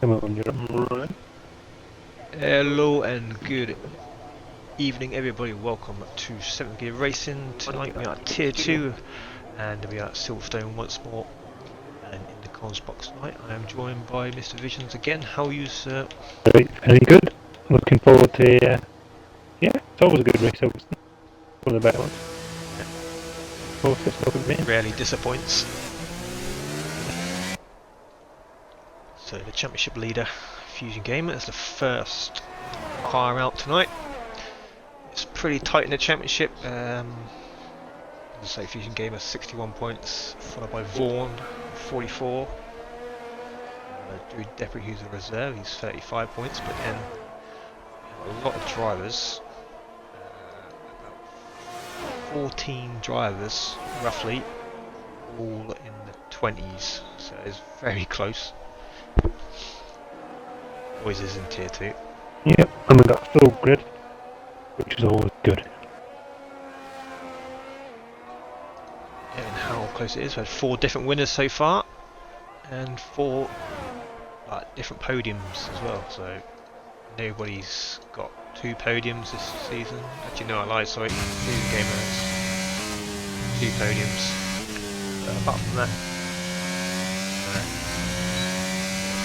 Come on, you're up and running. Hello and good evening everybody, welcome to 7th Gear Racing. Tonight we are at Tier 2 and we are at Silverstone once more, and in the comms box tonight I am joined by Mr. Visions again. How are you, sir? Very good. Looking forward to yeah, it's always a good race, obviously. One of the better ones. Focus, look at me. Rarely disappoints. So the championship leader, Fusion Gamer, is the first car out tonight. It's pretty tight in the championship. As I say, Fusion Gamer 61 points, followed by Vaughan 44. Drew Depry, who's a reserve, he's 35 points, but then a lot of drivers, about 14 drivers roughly, all in the 20s, so it's very close. Boys is in tier 2. Yep, and we got full grid, which is always good. And how close it is. We've had 4 different winners so far, and 4 different podiums as well, so nobody's got 2 podiums this season. Actually no, I lied, sorry. Fusion Gamer has 2 podiums. But apart from that,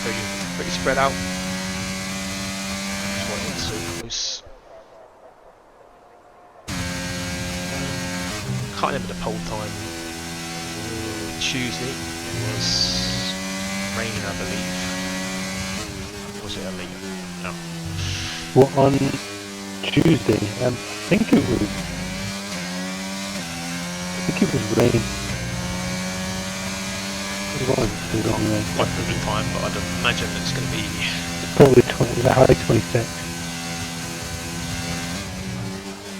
podiums are pretty spread out. That's why it's so close. Can't remember the poll time. Tuesday it was rain, I believe. Was it early? No. Well, on Tuesday, I think it was rain. It was rain. Quite a good time, but I'd imagine it's going to be Probably 20, the high 26.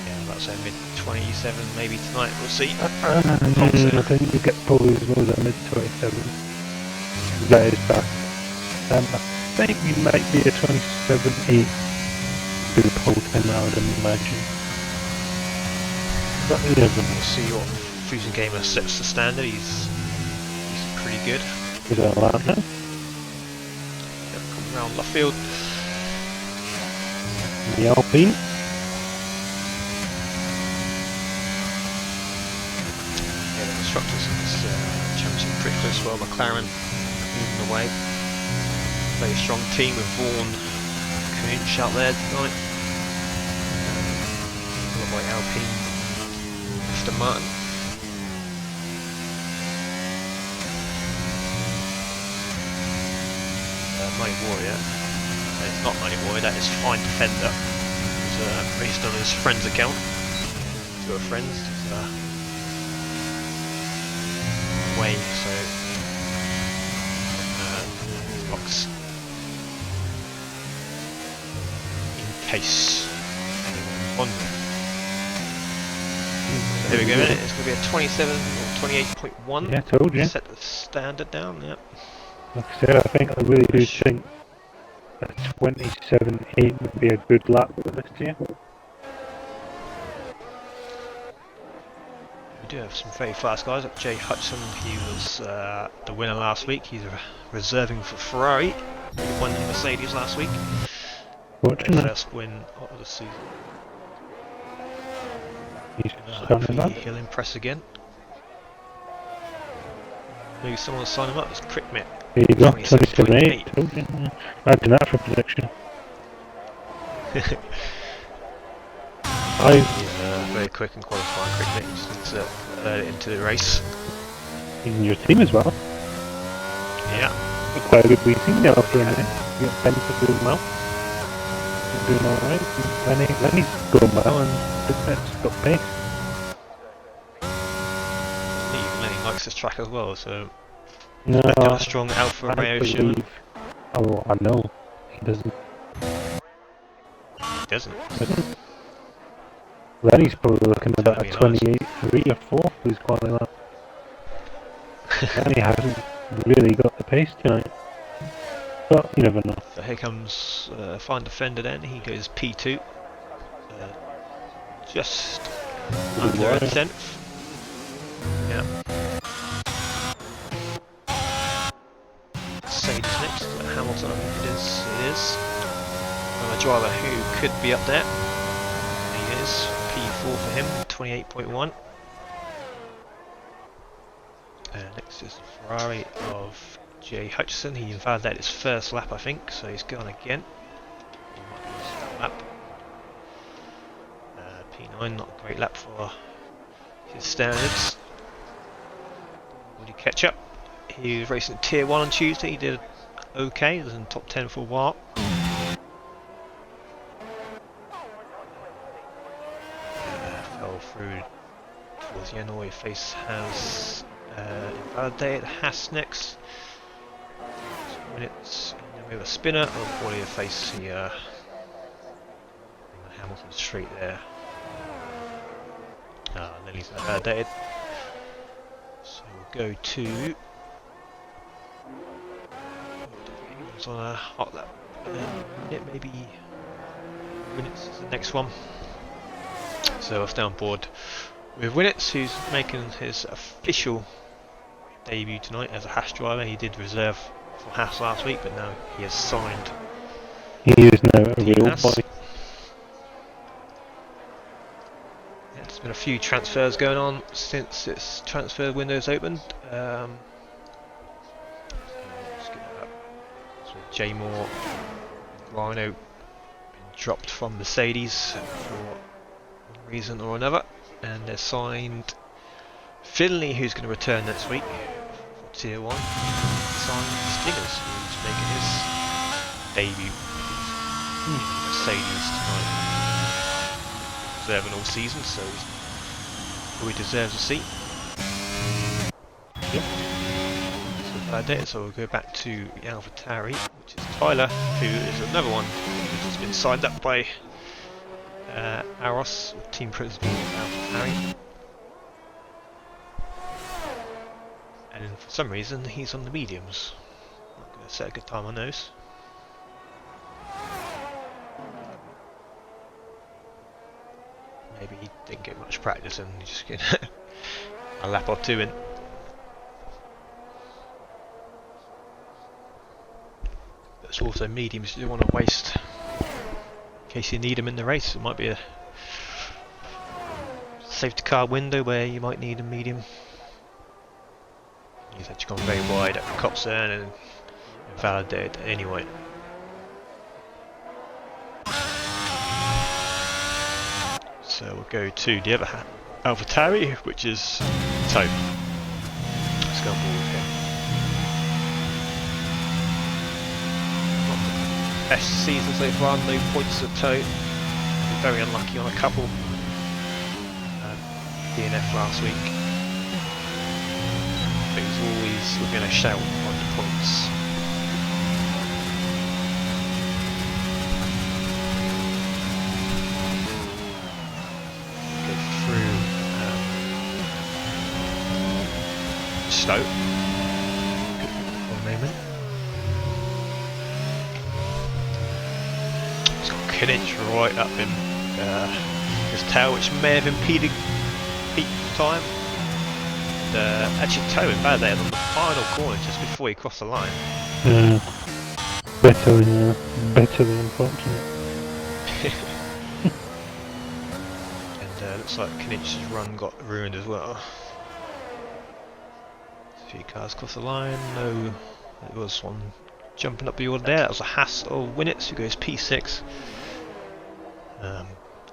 yeah, about say mid 27 maybe tonight. We'll see. I think we get probably as low as a mid 27. That is fast. I think we might be a 27.8 to the pole time, I would imagine. But you never know. We'll see what Fusion Gamer sets the standard. He's pretty good. Is that a lap now? Yep, coming around left field. The Alpine. Yeah, the constructors in this championship pretty close as well. McLaren leading the way. Very strong team with Vaughan, Kunch out there tonight. Followed by Alpine, Mr. Martin. Mighty Warrior. It's not Mighty Warrior, that is Fine Defender. He's raced on his friend's account. 2 are friends. He's away, so box in case anyone wondering. So here we go, it's going to be a 27 or 28.1. Yeah, I told you. Set the standard down, yep. Like I said, I really do think a 27.8 would be a good lap for this year. We do have some very fast guys, like Jay Hudson. He was the winner last week. He's reserving for Ferrari. He won the Mercedes last week. Watching that. First win of the season. He's Hopefully that. he'll impress again. Maybe someone will sign him up. It's Crickmet. There you go, 27.8. 27.8. Told you. Imagine that for prediction. He's very quick and qualifying. Crickmet, he just needs to learn it into the race. He's in your team as well. Yeah. It's quite a good wee team now after a minute. You got Benson doing well. He's doing alright. Lenny's going well, and Crickmet's got pace. Lenny likes this track as well, so No, got a strong Alpha I Romeo show. believe. Oh, I know. He doesn't. He doesn't. Lenny's probably looking at about a Tell me he 28.3 or 4 for his quality lap. Lenny hasn't really got the pace tonight. But you never know. So here comes Fine Defender then, he goes P2. Just under a 10th. Yeah. Mercedes next. Is that Hamilton? I think it is. It is. Another driver who could be up there. He is. P4 for him, 28.1. Next is the Ferrari of Jay Hutchison. He invalidated his first lap, I think, so he's gone again. He might be his lap. P9, not a great lap for his standards. Would he catch up? He was racing Tier 1 on Tuesday. He did okay. He was in the top 10 for a while. Fell through towards the end. All your face has invalidated. Haas next. 2 minutes. And then we have a spinner. Oh, all your face here. Hamilton straight there. And then he's invalidated. So we'll go to. It's on a hot lap. Minute, maybe Winnets is the next one. So I'll stay on board with Winnets, who's making his official debut tonight as a Haas driver. He did reserve for Haas last week, but now he has signed. He is now a real Haas. boy. There's been a few transfers going on since its transfer window's opened. J Moore, Rhino, been dropped from Mercedes for one reason or another, and they've signed Finley, who's going to return next week for Tier 1. Signed Stingers, who's making his debut in Mercedes tonight. Serving all season, so he deserves a seat. Yep. So we'll go back to AlphaTauri, which is Tyler, who is another one who's been signed up by Aros, team principal of AlphaTauri. And for some reason he's on the mediums. Not going to set a good time on those. Maybe he didn't get much practice and he just get a lap or two in. It's also mediums you don't want to waste in case you need them in the race. It might be a safety car window where you might need a medium. He's actually gone very wide at Copsern and invalidated anyway. So we'll go to the other AlphaTauri, which is Tope. Let's go forward here. Best season so far, no points at Tope. Very unlucky on a couple. DNF last week. But he's always looking to shout on the points. Go through Stoke. One moment. Kinich right up in his tail, which may have impeded peak time. Actually, Toe invalidated on the final corner just before he crossed the line. Better than unfortunate. And looks like Kinich's run got ruined as well. A few cars crossed the line. No, there was one jumping up the order there. That was a Haas of Winnets, who goes P6.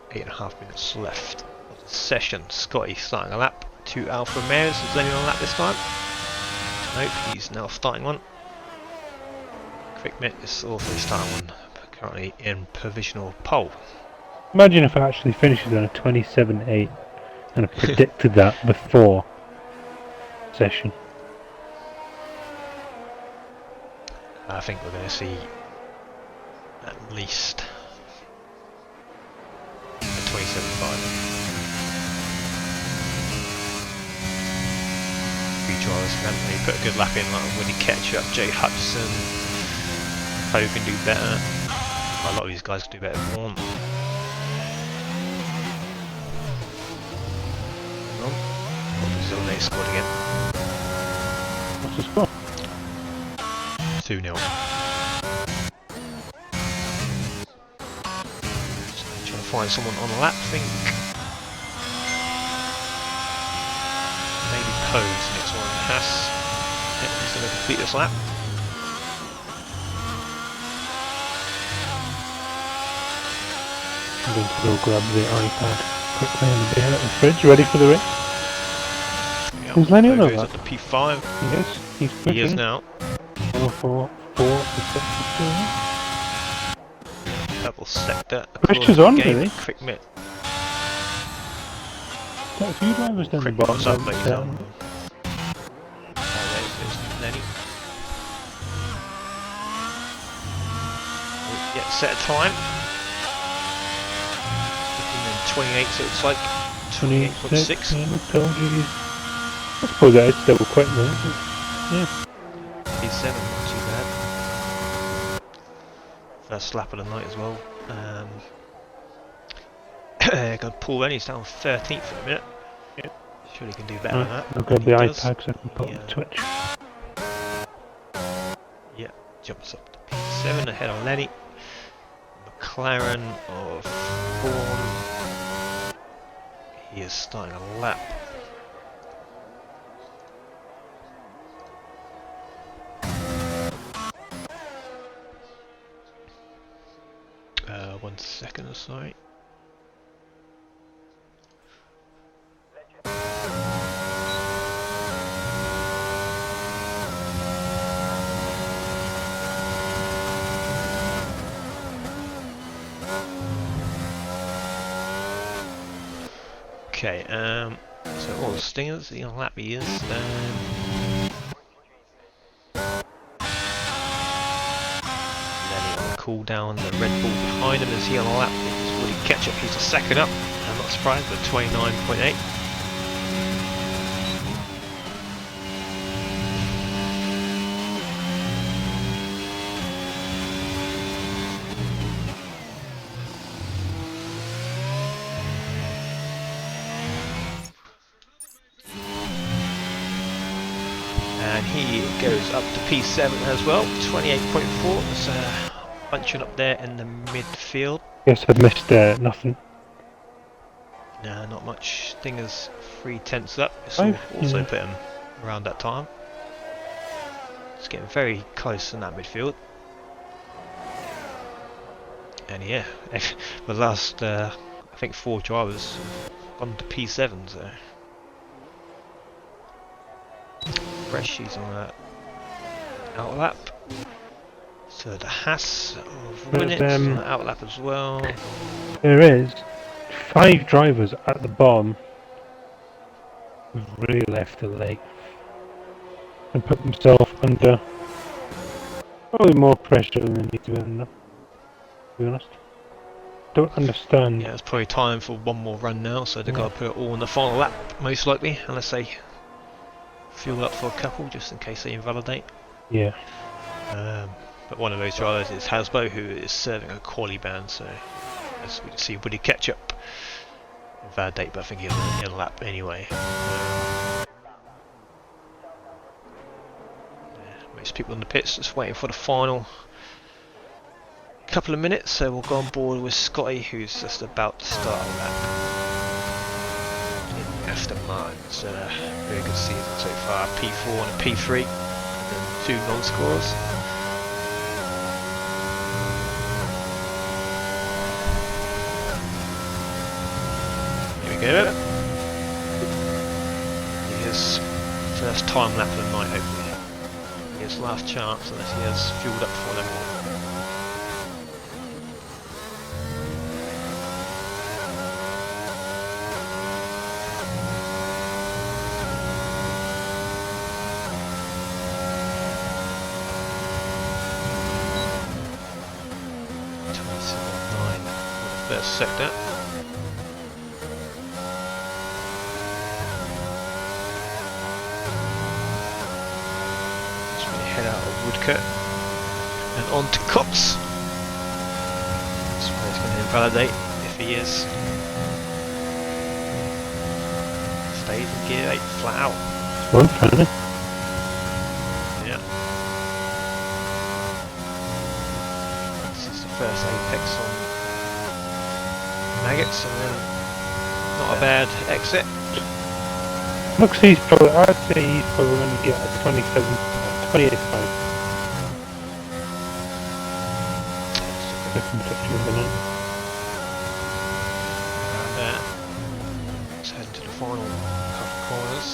8.5 minutes left of the session. Scotty starting a lap. To Alfa Romeos, is only on a lap this time. Nope, he's now starting one. Quick Mitt is also starting one, currently in provisional pole. Imagine if I actually finishes on a 27.8 and I predicted that before session. I think we're going to see at least a 27.5. Drivers can they put a good lap in, like Woody Ketchup, Jay Hudson, Poe can do better. A lot of these guys can do better than one. Zone scored again. What's the score? 2-0. find someone on the lap, I think. Maybe Poe's next one. Haas. He's going to complete this lap. I'm going to go grab the iPad quickly and be out of the fridge, ready for the race. Yep, Is Lenny on Poe goes that? up to P5. Yes, he's pushing. He is now. 4 Double sector. Pressure's on, really. Quick mitt. Got a few drivers down the Quick bottom. was up, ladies and there's Lenny. Yeah, set a time. 28, so it's like 28.6. I suppose that is still quite low. Yeah. P7, not too bad. First lap of the night as well. Got Paul Rennie's down 13th for a minute. Yeah. Surely he can do better than that. I'll grab the iPad so I can put on Twitch. Yeah, jumps up to P7 ahead of Lenny. McLaren of Vaughan. He is starting a lap. One second, sorry. Okay, so all the stingers, the lap he is. Cool down the Red Bull behind him as he on the lap. It's Woody Ketchup, he's a second up. I'm not surprised, but 29.8. And he goes up to P7 as well, 28.4. So bunching up there in the midfield. Yes, I've missed nothing. No, not much. Stinger's 3/10 up. It's also put him around that time. It's getting very close in that midfield. And yeah, the last I think 4 drivers have gone to P7, so Freshies on that out lap. So the Haas of Winnett on the out lap as well. There is 5 drivers at the bottom who've really left it late and put themselves under probably more pressure than they need to be under, to be honest. Don't understand. Yeah, it's probably time for one more run now, so they've got to put it all in the final lap, most likely, unless they fuel up for a couple, just in case they invalidate. Yeah. But one of those drivers is Hasbro, who is serving a quali ban, so as we can see, Woody Ketchup invalidate, but I think he'll in lap anyway. Most people in the pits just waiting for the final couple of minutes, so we'll go on board with Scotty, who's just about to start a lap in Aston Martin. So very good season so far, P4 and a P3 and 2 non-scores. Here we go. His first time lap of the night, hopefully. His last chance unless he has fueled up for them all. First sector. Just going to head out of Woodcote and on to Cox. That's where he's going to invalidate if he is. Stays in gear 8 flat out. One friendly. Yeah. This is the first apex on Maggots, and then not a bad exit. Looks he's probably, I'd say he's probably going to get a 27, 28.5. Second touch of the minute. And let's head into the final couple corners.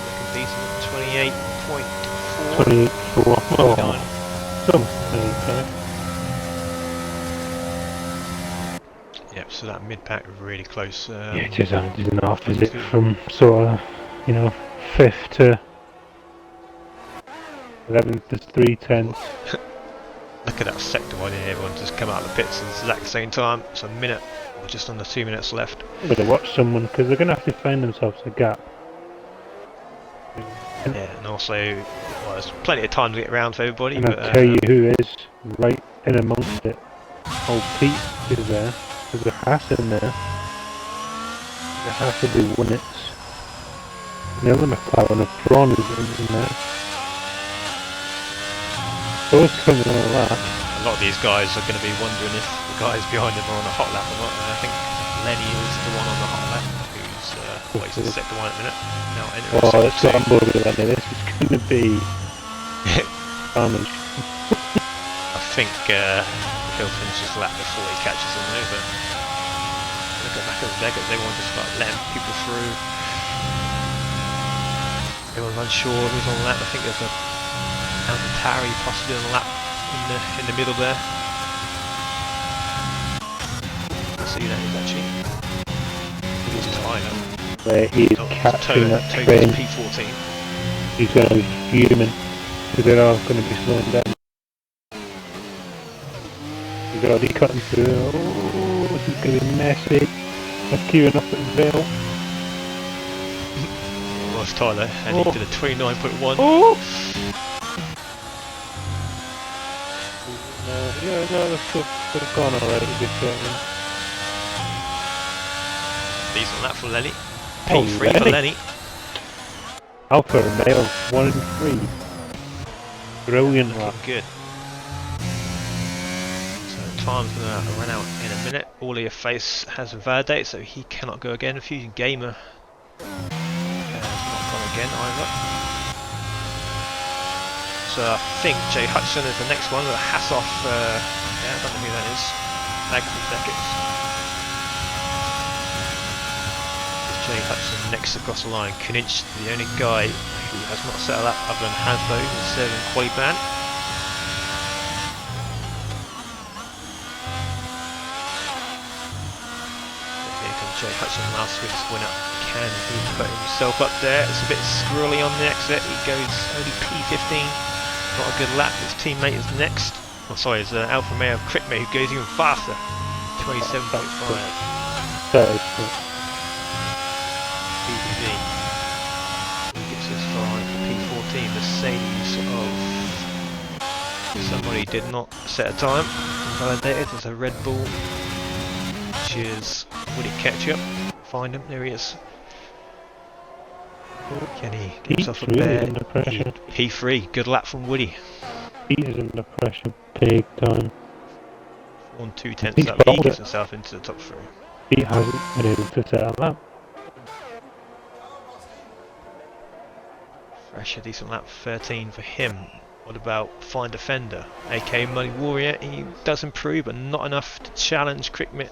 Looking decent at 28.4. 28.4. Oh, something. Yep, so that mid-pack really close. Yeah, it is enough, is it? From sort of, you know, 5th to 11th, there's 3/10. Look at that sector one here, everyone just come out of the pits at the exact same time. It's a minute, or just under 2 minutes left. I'm going to watch someone, because they're going to have to find themselves a gap. Yeah, and also, well, there's plenty of time to get around for everybody. And But, I'll tell you who is right in amongst it. Old Pete is there. There's a Haas in there. The Haas will be Winnets. And the other McLaren of Prawn is in there. Those coming on a lap. a lot of these guys are going to be wondering if the guys behind them are on a hot lap or not. And I think Lenny is the one on the hot lap, who's waiting to sector one at the minute. Now entering Oh, it's got sector on board with Lenny. This is going to be carnage. I think he'll finish his lap before he catches them though, but look at back at the Vegas, they want to start letting people through. Everyone's unsure who's on the lap. I think there's a Tari possibly on the lap in the middle there. Let's see who that is actually. I think it's Tyler. Where he's catching that train. P14. He's going to be fuming. Because they're all going to be slowing down. He's already cutting through. Oh, this is going to be messy. They're queuing up at Vale. Well, it's Tyler, heading to the 29.1. Oh! Yeah, no, that's gone alright. Decent lap for Lenny. Oh, P3 for Lenny. Alpha Romeo 1 and 3. Brilliant lap. Looking good. So time's going to run out in a minute. All of your face has validated, so he cannot go again. Fusion Gamer has not gone again either. So I think Jay Hudson is the next one with a Haas off. Yeah, I don't know who that is. Beckett. Jay Hudson next across the line. Kuninch, the only guy who has not set a lap other than Hasbo, who's serving quali ban. Here comes Jay Hudson, last week's winner. Can he put himself up there? It's a bit squirrely on the exit. He goes only P15. Not a good lap. His teammate is next. Oh, sorry, it's Alfa Romeo Crickmate who goes even faster. 27.5. PPV. He gets as far as P14. Mercedes of somebody did not set a time. Validated as a Red Bull. Which is Woody Ketchup. Find him. There he is. Can he get himself up there? Under pressure. P3, good lap from Woody. He is under pressure big time. 1 2/10 up, he gets himself into the top 3. He hasn't been able to set a lap. Fresh, a decent lap, 13 for him. What about Find Defender? AK Money Warrior, he does improve, but not enough to challenge Crickmit.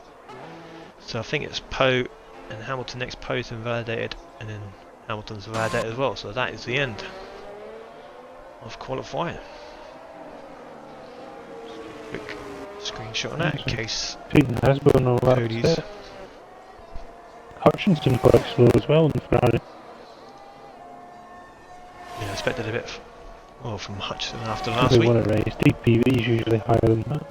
So I think it's Poe and Hamilton next. Poe's invalidated, and then Hamilton's validated as well, so that is the end of qualifying. Quick screenshot on that in case Cody's. Hutchinson quite slow as well in the Ferrari. Yeah, I expected a bit more from Hutchinson after last week. They won a race. DPV is usually higher than that.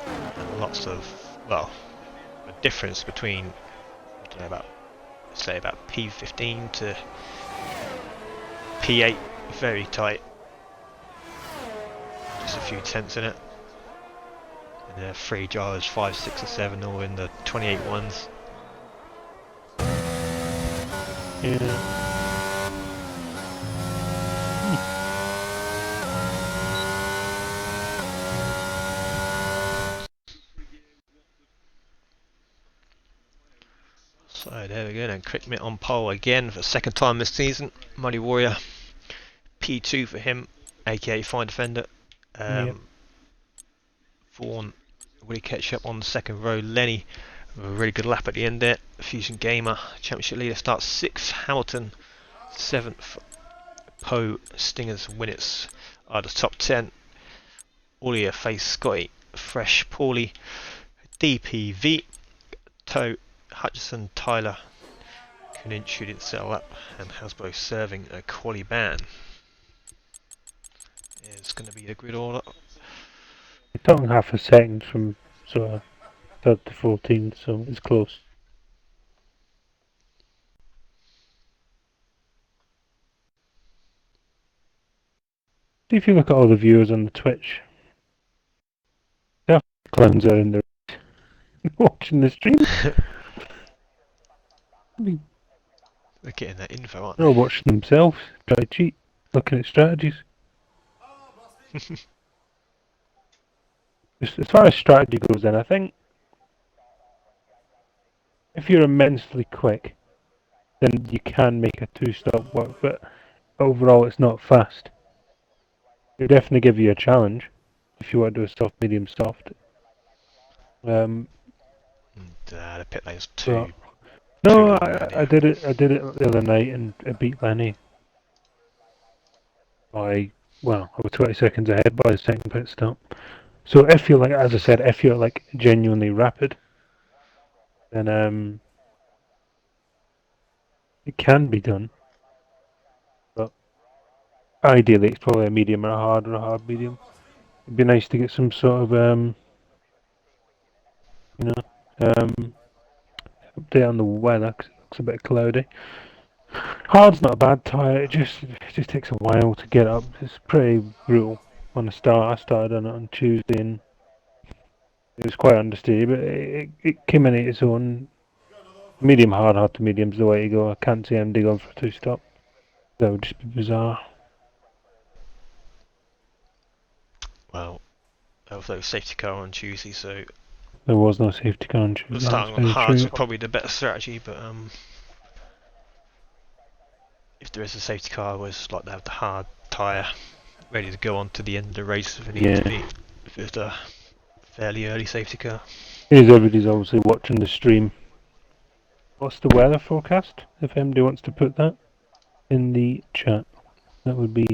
And lots of, well, the difference between, I don't know, about, say about P15 to P8, very tight. Just a few tenths in it. And there are 3 drivers, 5, 6 and 7 all in the 28 ones. Yeah. So there we go then, Quick Mitt on pole again for the second time this season. Muddy Warrior, P2 for him, aka Fine Defender. Yep. Vaughan, Willie Ketchup on the second row. Lenny, with a really good lap at the end there. Fusion Gamer, Championship leader, starts 6th. Hamilton, 7th. Poe, Stingers, Winnets are the top 10. Aulia, Face, Scotty, Fresh, Paulie, DPV, Toe, Hutchison, Tyler, Kuninch, who didn't settle up, and Hasbro serving a quali ban. It's going to be the grid order. You're talking half a second from sort of 3rd to 14th, so it's close. See if you look at all the viewers on the Twitch. The clowns are in there watching the stream. They're getting that info, aren't They're all they? watching themselves, try to cheat, looking at strategies. As far as strategy goes, then I think if you're immensely quick, then you can make a 2-stop work, but overall it's not fast. It'll definitely give you a challenge if you want to do a soft, medium, soft. The pit lane's too No, long around I here. did it. I did it the other night, and I beat Lenny by I was 20 seconds ahead by the second pit stop. So if you're like, as I said, if you're like genuinely rapid, then it can be done. But ideally, it's probably a medium or a hard medium. It'd be nice to get some sort of update on the weather because it looks a bit cloudy. Hard's not a bad tyre. It just takes a while to get up. It's pretty brutal on the start. I started on it on Tuesday and it was quite understeer, but it came in its own. Medium hard to medium's the way to go. I can't see MD going for a 2-stop. That would just be bizarre. Well, although safety car on Tuesday, so There was no safety car on Tuesday. starting on hards is probably the better strategy, but if there is a safety car, I always like to have the hard tyre ready to go on to the end of the race if it needs to be, if it's a fairly early safety car. Everybody's obviously watching the stream. What's the weather forecast? If MD wants to put that in the chat, that would be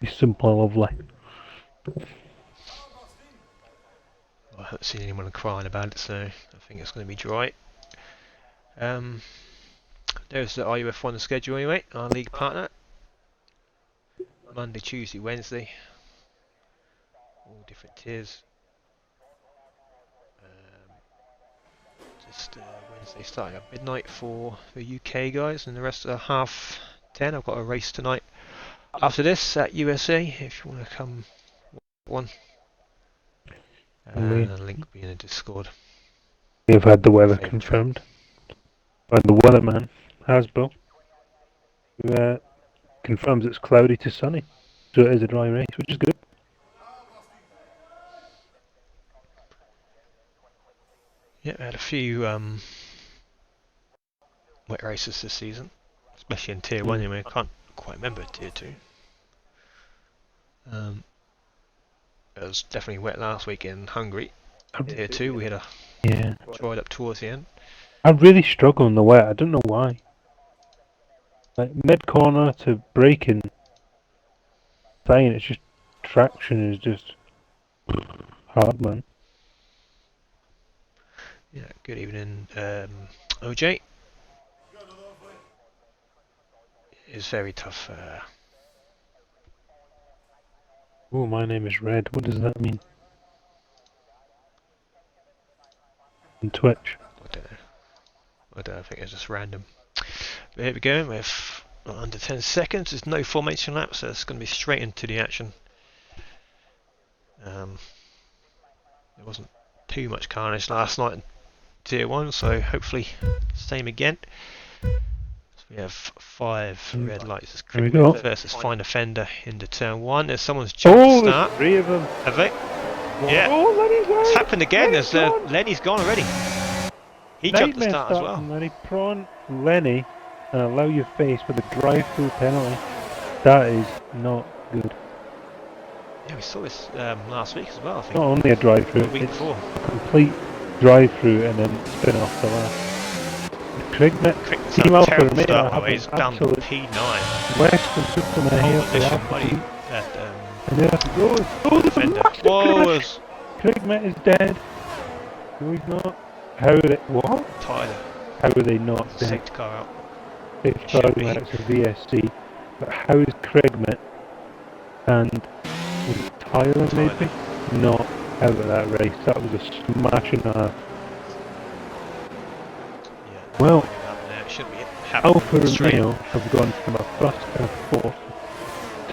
simple and lovely. I haven't seen anyone crying about it, so I think it's going to be dry. There's the RUF1 schedule anyway, our league partner. Monday, Tuesday, Wednesday. All different tiers. Wednesday starting at midnight for the UK guys, and the rest are 10:30. I've got a race tonight after this at USA if you want to come one. And the link will be in the Discord. We have had the weather confirmed by the weatherman, Hasbro, who confirms it's cloudy to sunny. So it is a dry race, which is good. Yeah, I had a few wet races this season, especially in Tier 1 anyway. I can't quite remember Tier 2. It was definitely wet last week in Hungary. Tier 2 we had a dried up towards the end. I really struggle in the wet, I don't know why. Like mid corner to braking, fine, it's just traction is just hard, man. Yeah, good evening, OJ. It's very tough. Oh, my name is Red. What does that mean? On Twitch. I don't know, I think it's just random. But here we go, with under 10 seconds. There's no formation lap, so it's going to be straight into the action. There wasn't too much carnage last night in Tier 1, so hopefully same again. So we have 5 red lights. There we go. Versus Fine Offender into turn 1. There's someone's jump start. There's 3 of them. Have they? Yeah. Oh, Lenny's It's happened again. There's Lenny's gone already. He jumped the Nightmare start as starting, well. Lenny. Prawn Lenny and allow your face with a drive-through penalty. That is not good. Yeah, we saw this last week as well, I think. Not only a Or drive-through, the week it's before. a complete drive-through and then spin off the last. Cricket's Team had a Alpha terrible Romeo start, by the have way. an He's down to absolute P9. Western system Pole here for the position, Alpha buddy. team. That, And there goes. Oh, there's a defender. massive Whoa, crash! Craig Met is dead. No, he's not. How are they? What? Tyler. How are they not dead? Safety car out. They've Should started be. when it's a VSC. But how is Craig Met and was it Tyler maybe? Not out of that race. That was a smashing half. Yeah, Well, it should be Alfa straight. Romeo have gone from a first and fourth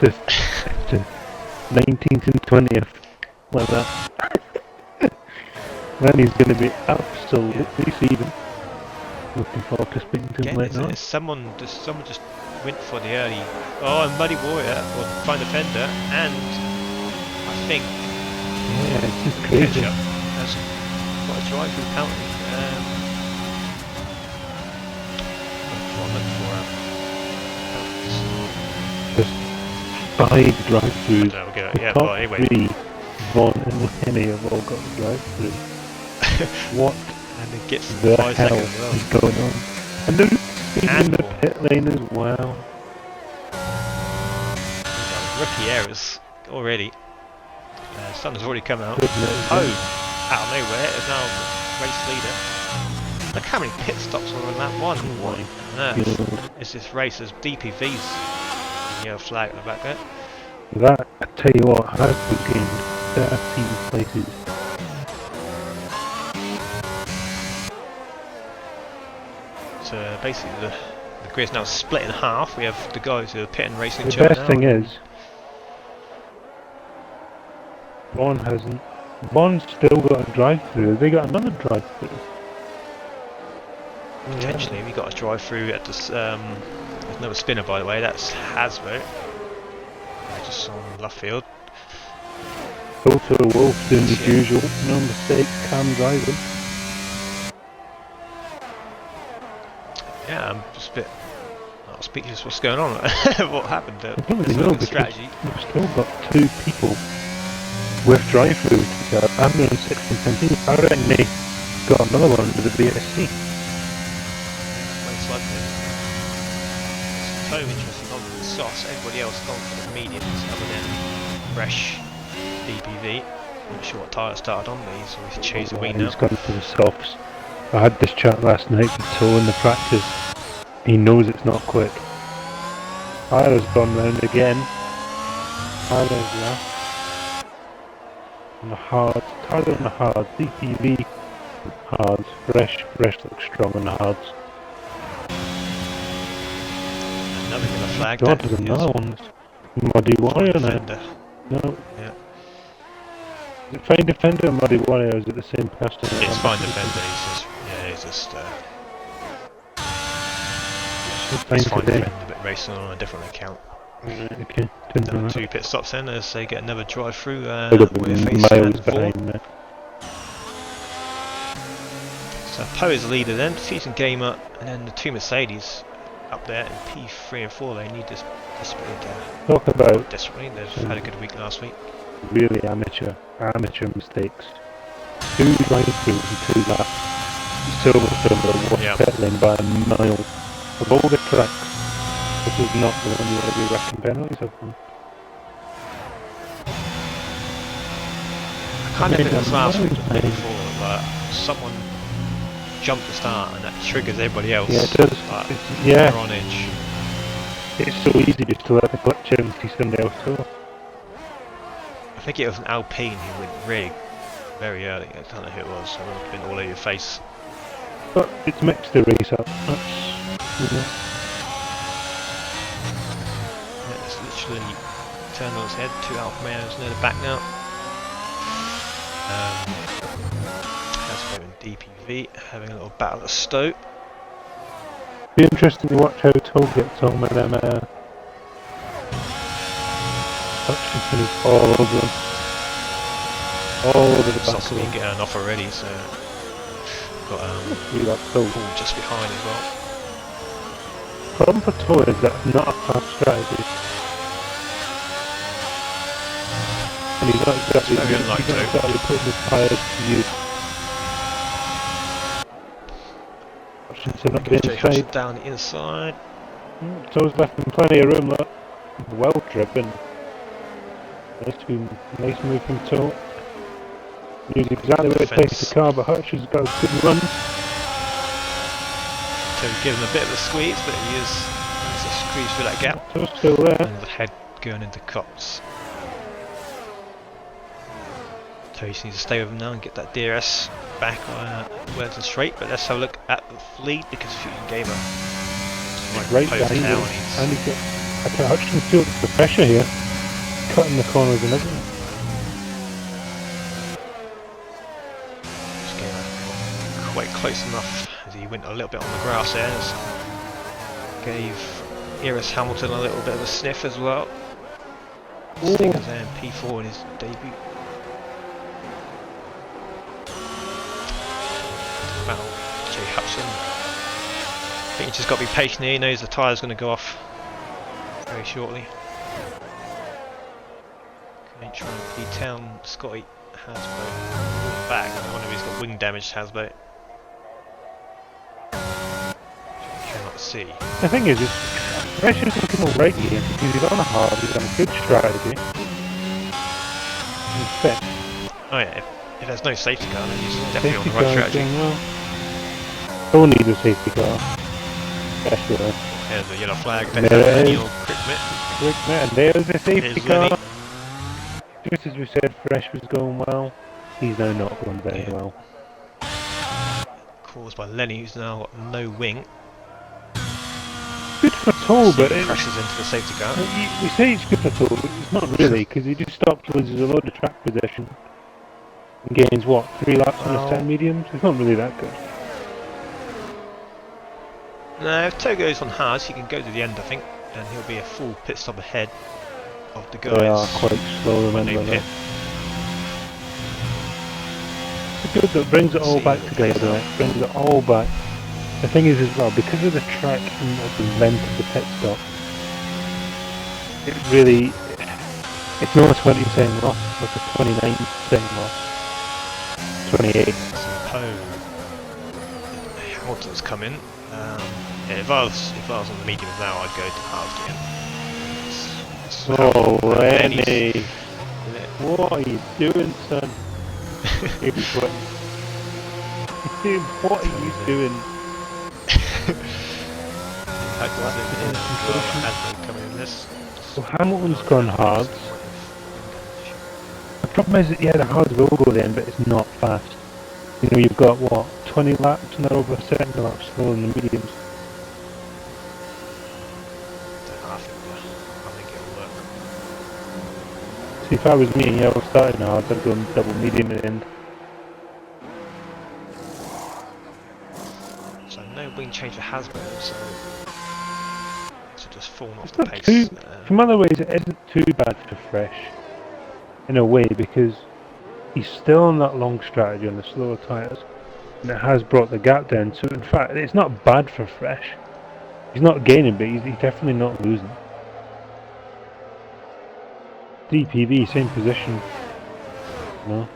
to 19th and 20th. Like that. Lenny's going to be absolutely seething. Looking forward to speaking to him later on. Someone just went for the early. Oh, and Muddy Warrior or Prime Defender, and I think Yeah, it's just crazy. Ketchup has got a drive-through penalty. What I'm looking for. Just 5 drive-throughs. No, we'll get it. The Yeah, top well, anyway. 3, Vaughn and Lenny have all got a drive-through. What And it gets the 5 hell seconds as well. is going on? And they're speeding in the Handball. pit lane as well. Rookie errors already. Sun has already come out. Goodness. Oh, out of nowhere is now the race leader. Look how many pit stops are on that one. What on earth is this race? There's DPVs. Yellow flag at the back there. That, I tell you what, has gained 13 places. So basically the grid's now split in half. We have the guys who are pit and racing The each other best now. thing is, Vaughn hasn't. Vaughn's still got a drive-through. They got another drive-through. Potentially, we got a drive through at this. There's another spinner, by the way. That's Hasbro. Just on left field. Also, Wolf doing as usual. No mistakes, calm driving. Yeah, I'm just a bit speechless. What's going on? What happened? I don't really know because strategy. we've still got 2 people with drive-throughs. I'm on 16, 17. I reckon they got another one with the BSC. Most likely. It's so interesting. On the sauce, everybody else gone for the mediums other than fresh DPV. I'm not sure what tyre started on, but he's always chased the wing now. He's gone for the softs. I had this chat last night with Toe in the practice. He knows it's not quick. Tyler's gone round again. Tyler's left. On the hard. Tyler on the hard. DPV hards. Fresh looks strong on the hards. Another yellow flag. God, there's another one. Muddy Warrior now. No. Yeah. Is it Fine Defender or Muddy Warrior? Or is it the same person? It's Fine Defender. He's just Fine It's Fine today. Defender, but racing on a different account. Right, okay. Didn't know Done that. 2 pit stops then as they get another drive through. Could have been miles behind me. So Poe is the leader then, Fusion Gamer, and then the 2 Mercedes up there in P3 and 4. They need this desperately. Talk about Desperately, they've had a good week last week. really amateur mistakes. 2 drive-throughs and 2 laps. Silverstone were worst pit lane by a mile. Of all the tracks, this is not the one you want to be racking penalties of them. I kind of think this last week was before, like someone jumped the start and that triggers everybody else. Yeah, it does. Like, yeah. they're on edge. It's so easy just to let the glitch in and see somebody else too. I think it was an Alpine who went really very early. I don't know who it was. It would have been all over your face. But it's mixed the race up. That's, Yeah, it's literally turned on its head. 2 Alfa Romeos near the back now. Hasbro and DPV having a little battle at Stowe. be interesting to watch how Toll gets on with them. Hutchinson is all over them. All over the Softly back. getting an off already, so got See that so Paul just behind as well. problem for Tour is that's not a fast strategy. And he's not exactly, It's very unlike he's not Tour. exactly putting his tyres to use. Options are not Jay being Hudson saved. down the inside. Tour's left him plenty of room, look. Well driven. Nice move from Tour. Knows exactly where it takes the car, but Hutch has got a good run. So give him a bit of a squeeze, but he is a squeeze through that gap. Tour's still there. And the head going into Cops. So he just needs to stay with him now and get that DRS back where it's straight. But let's have a look at the lead because Fusion Gamer might Great pose angle. now And he's got, I can actually feel the pressure here. Cutting the corners and everything. quite close enough as he went a little bit on the grass there. Gave Iris Hamilton a little bit of a sniff as well. Stickers there in P4 in his debut. Well, Jay Hudson. I think he's just got to be patient here. He knows the tyre's going to go off very shortly. Okay, trying to P-Town Scotty Hasbo back. I wonder if he's got wing damage, Hasbo. Cannot see. The thing is, Fresh is looking alright here because he's on a hard, he's on a good strategy. He's fit. Oh yeah, if there's no safety car, then he's definitely on the right strategy. All needs a safety car. Especially. There's a yellow flag. There it is. Crickmet. And there's the safety car. Lenny. Just as we said, Fresh was going well. He's now not going very well. Caused by Lenny, who's now got no wing. Good for Toll, but it crashes into the safety car. We say it's good for Toll, but it's not really, because he just stops, loses a load of track possession, and gains what, 3 laps on his 10 mediums? It's not really that good. No, if Toe goes on hards, he can go to the end, I think, and he'll be a full pit stop ahead of the guys. They are quite slow, remember that. It's good that brings it all back together, it brings it all back. The thing is as well, because of the track and the length of the pit stop, it really, it's not a 20 second loss, it's like a 29 second loss. 28. Hamilton's come in. Yeah, if I was on the mediums now, I'd go to halves again. Oh, Lenny! What are you doing, son? What are you doing? So Hamilton's gone hards. The problem is that, yeah, the hards will go then, but it's not fast. You know, you've got what, 20 laps and they're over a second lap slower than the mediums. I think it'll work. See, if I was me, I was starting hard, I'd go double medium at the end. So no wing change for Hasbro, so just falling off the pace. From other ways, it isn't too bad for Fresh, in a way, because he's still on that long strategy on the slower tyres, and it has brought the gap down, so in fact, it's not bad for Fresh. He's not gaining, but he's definitely not losing. DPV, same position. No.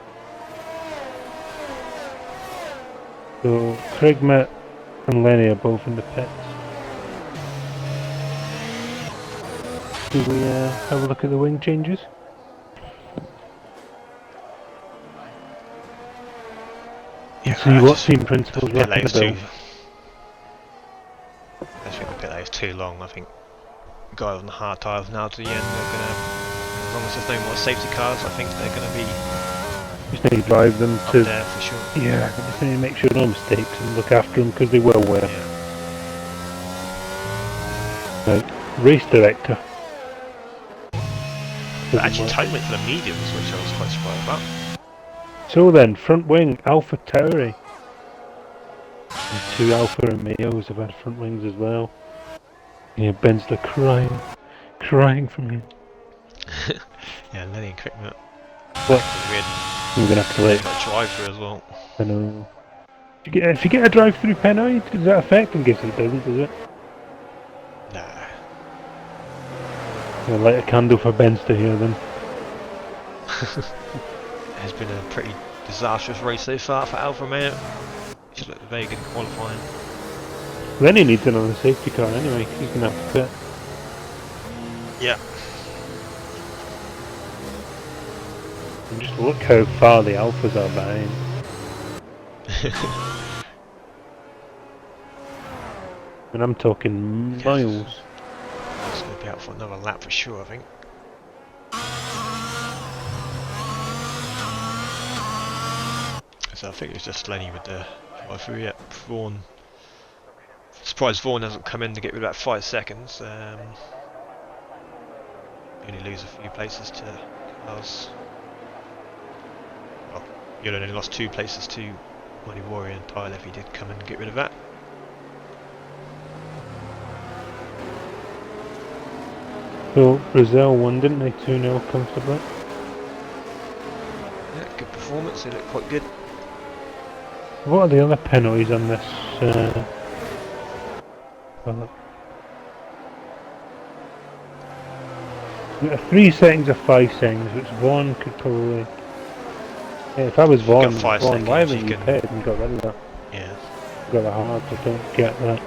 So, Crickmet and Lenny are both in the pits. Do we have a look at the wing changes? Yeah, see what team principals reckon about. I think the pit lane is too long. I think the guys on the hard tyres now to the end, they're gonna, as long as there's no more safety cars, I think they're gonna be just need to drive them up to there for sure. Yeah, just need to make sure no mistakes and look after them because they will wear. Yeah. Right, race director. But actually tight went for the mediums, which I was quite surprised about. So then, front wing, Alpha Tauri. And 2 Alpha and Mayos have had front wings as well. Yeah, Bensler crying from here. Yeah, Lenny and Crickmet. What? Weird. We're gonna have to wait. Got a drive through as well. I know. If you get a drive-through penalty, does that affect? I guess it doesn't, does it? Nah. I'll light a candle for Benster here then. It's been a pretty disastrous race so far for Alfa Romeo. He's looked very good in qualifying. Then he needs another safety car anyway, 'cause he's going to have to pit. Yeah. And just look how far the Alphas are behind. And I'm talking miles. He's going to be out for another lap for sure, I think. So I think it's just Lenny with the drive-through. Yeah, Vaughan. Surprised Vaughan hasn't come in to get rid of that 5 seconds. You only lose a few places to cars. Well, you'd only lost 2 places to Mighty Warrior and Tyler if he did come in and get rid of that. So Brazil won, didn't they? 2-0 comfortably. Yeah, good performance. They look quite good. What are the other penalties on this? Well, 3 seconds or 5 seconds, which Vaughan could probably. Yeah, if I was Vaughan, why haven't you pitted and got rid of that? Yeah. Got the hard, I don't get that.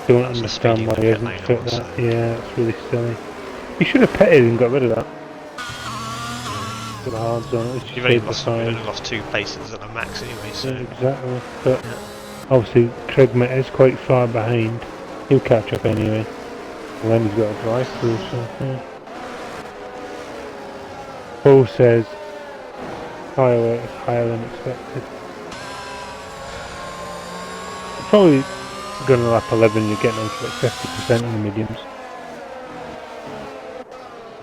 Don't understand why he hasn't put that. Yeah, it's really silly. He should have pitted and got rid of that. Got the hards on it. You've only lost 2 places at the max anyway, so. Yeah, exactly. But obviously, Krigman is quite far behind. He'll catch up anyway. And then he's got a drive through, so yeah. Paul says higher than expected. Probably going to lap 11, you're getting on for like 50% on the mediums.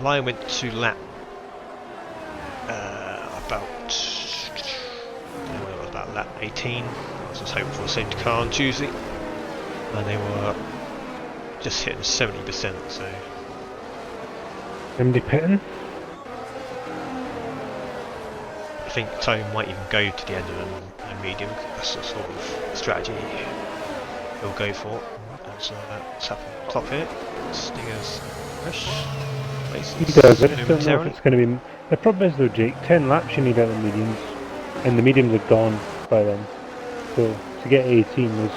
Lion went to lap about lap 18. I was just hoping for the same car on Tuesday, and they were just hitting 70%. So. Somebody pitting? I think Tone might even go to the end of the medium. That's the sort of strategy he'll go for. So that's happening at the top here. Stinger's fresh. He does, I just don't know if it's going to be. The problem is though, Jake, 10 laps you need out of the mediums, and the mediums are gone by then. So to get 18 was.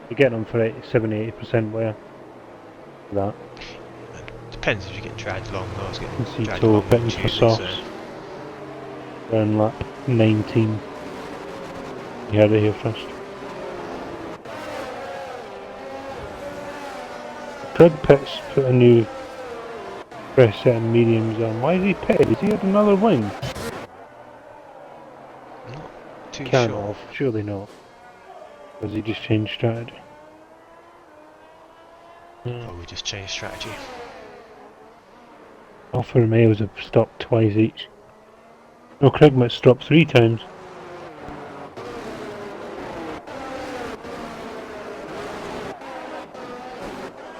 You're getting them for 70-80% where? That. Depends if you get dragged along. I was getting dragged along along pitting for softs. Around lap 19. You had it here first. Craig Pitts put a new fresh set of mediums on. Why is he pitted? Has he had another win? Not too Can't sure. have, surely not. Has he just changed strategy? Probably just changed strategy. Alfa Romeos have stopped twice each. No, Craig might stop 3 times.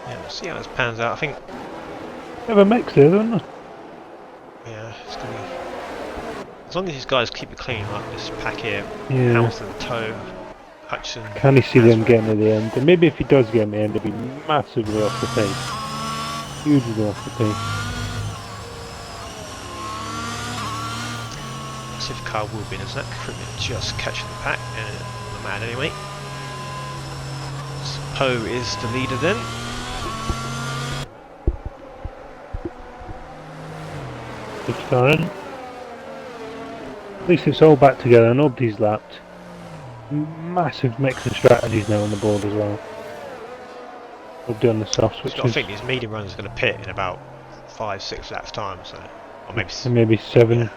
Yeah, we'll see how this pans out. I think. They have a mix there, don't they? Yeah, it's gonna be. As long as these guys keep it clean, like this pack here, Yeah. Hamilton, Toe, Hutchinson. Can you see them getting to the end? And maybe if he does get to the end, it'll be massively off the pace. Hugely off the pace. See if Carl will be in his neck. Just catching the pack, and the man anyway. So Poe is the leader then. Good start. At least it's all back together, nobody's lapped. Massive mix of strategies now on the board as well. We're doing the soft switches. I think these medium runners are going to pit in about 5-6 laps time, so or maybe and maybe 7. Yeah.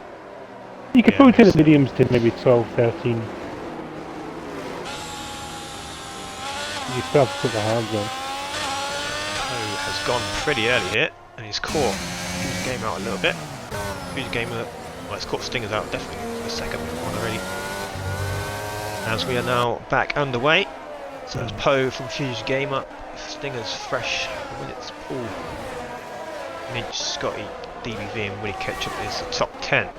You could probably take the mediums to maybe 12, 13. You still have to put the hards on. Poe has gone pretty early here, and he's caught Fuse Game out a little bit. Fuse Game, well, it's caught Stingers out definitely for the second one already. As we are now back underway, so it's Poe from Fuse Game up, Stingers fresh, Willits, Paul, Midge, Scotty, DBV and Willie Ketchup is the top 10.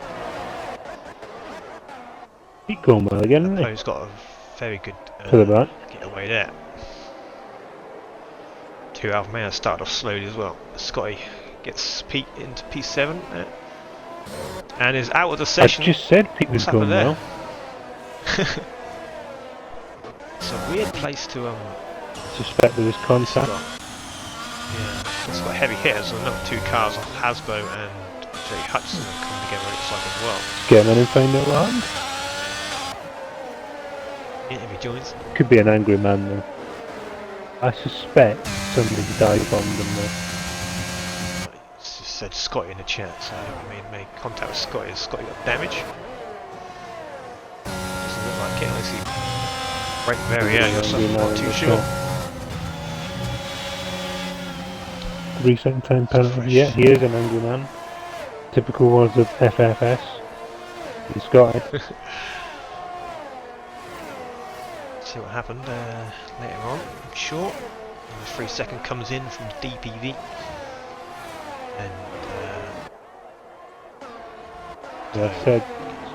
Keep going well again, isn't he? Poe's got a very good To the back. getaway there. 2 Alpha Male started off slowly as well. Scotty gets Pete into P7 and is out of the session. I just said Pete was What's going happened well. It's a weird place to Suspect there was contact. Yeah, it's got heavy hitters. Another 2 cars off Hasbro and Jay Hudson have come together. It looks like as well. Get him in and find out what happened. Interview joins. Could be an angry man though. I suspect somebody dive bombed him though. It just said Scotty in the chat, so I made contact with Scotty. Has Scotty got damage? Doesn't look like it. I see break very early or something. Not too sure. 3-second time penalty. Yeah, he is an angry man. Typical words of FFS. He's got it. See what happened later on, I'm sure. And the 3-second comes in from DPV. And Yeah, I said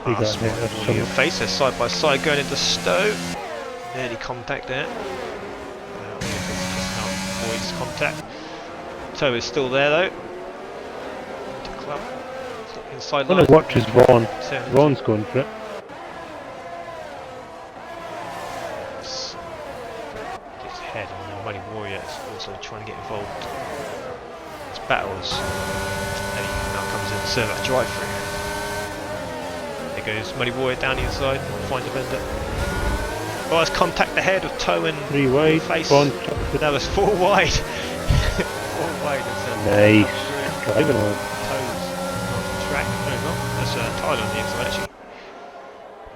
he got hit. All your face, they're side by side going into Stowe. Nearly contact there. Avoids contact. Toe is still there though. Into club. Inside line. I want to watch his Vaughan. Vaughan's going for it. Gets ahead and the Money Warrior is also trying to get involved. It's battles. And he now comes in to serve that drive through. There goes Money Warrior down the inside, finds a vendor. Oh, it's contact ahead of Toe and 3 wide. face. Vaughan. Now there's 4 wide. 4 wide. Nice. Driving on. Toes on the track. No, not. That's Tyler on the inside actually.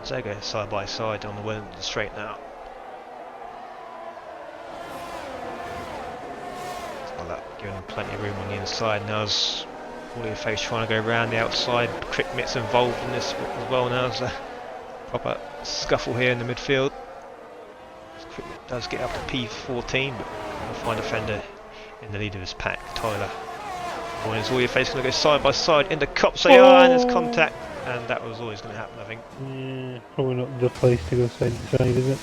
So they go side by side on the Wellington straight now. Like that, giving them plenty of room on the inside. Now there's Warrior Face trying to go around the outside. Crick Mitt's involved in this as well now. There's a proper scuffle here in the midfield. Crick Mitt does get up to P14, but we'll find a fender in the lead of his pack, Tyler. Or is Warrior Face going to go side by side into Cops? They are, and there's contact, and that was always going to happen, I think. Yeah, probably not the place to go side to side, is it?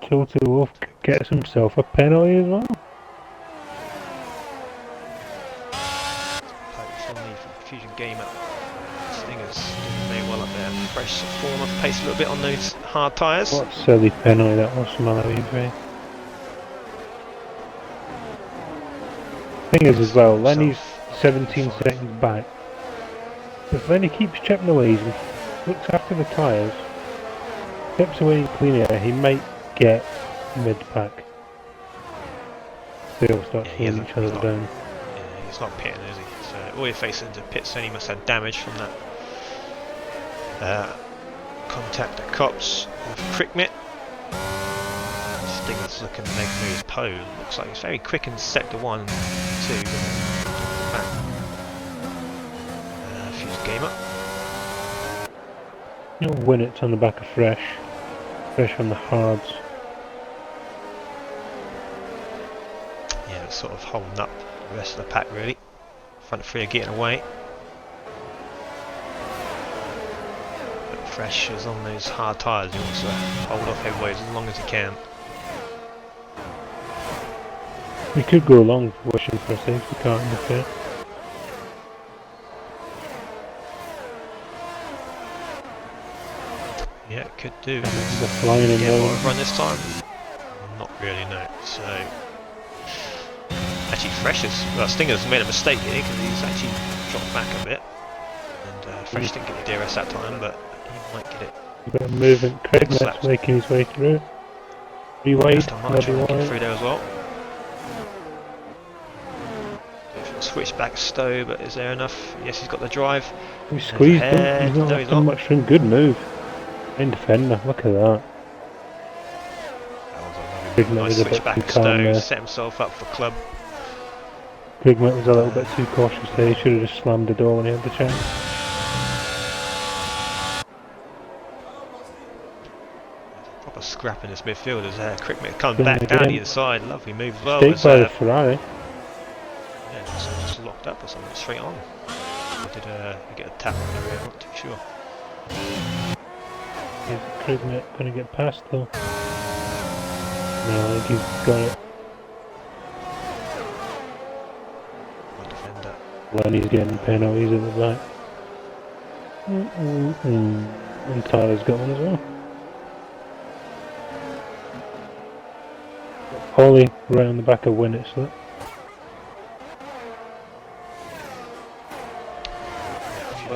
Tilty Wolf gets himself a penalty as well. From the Fusion Gamer. Stingers doing very well up there. Fresh form of pace a little bit on those hard tyres. What a silly penalty that was from Malawi. Thing is as well, Lenny's 17 seconds back. If Lenny keeps chipping away and looks after the tyres, chips away in clean air, he might get mid-pack. They all start slowing each other down. Yeah, he's not pitting, is he? So Warrior Face into pits, and he must have damage from that contact at Cops with Crickmit. Stingers looking to make moves. Poe looks like he's very quick in sector 1 and 2. Fuse Gamer. You'll win it on the back of Fresh. Fresh on the hards. Yeah, it's sort of holding up the rest of the pack really. Front 3 are getting away. But Fresh is on those hard tyres. He wants to hold off heavyweights as long as he can. We could go along wishing for a safety car in the pit. Yeah, it could do. The flying in yeah, run this time? Not really, no. So actually, Fresh is Stinger's made a mistake here because he's actually dropped back a bit, and Fresh didn't get the DRS that time, but he might get it. A bit of movement. Craig Met's making his way through. Rewade, get through there as well. Switch back Stowe, but is there enough? Yes, he's got the drive. We squeezed him. He's not done much for him. Good move. In defender, look at that. That was a nice switch back Stowe, set himself up for club. Craig Met was a little bit too cautious there. He should have just slammed the door when he had the chance. Proper scrap in this midfield as Crickmit comes back down the inside. Lovely move as well. Stayed by the Ferrari. Yeah, just locked up or something, straight on. Or did he get a tap on the rear? I'm not too sure. Is Krignet going to get past though? No, I think he's got it. Well defender. When he's getting penalties at the back. And Tyler's got one as well. Holly round the back of Winnett, so that.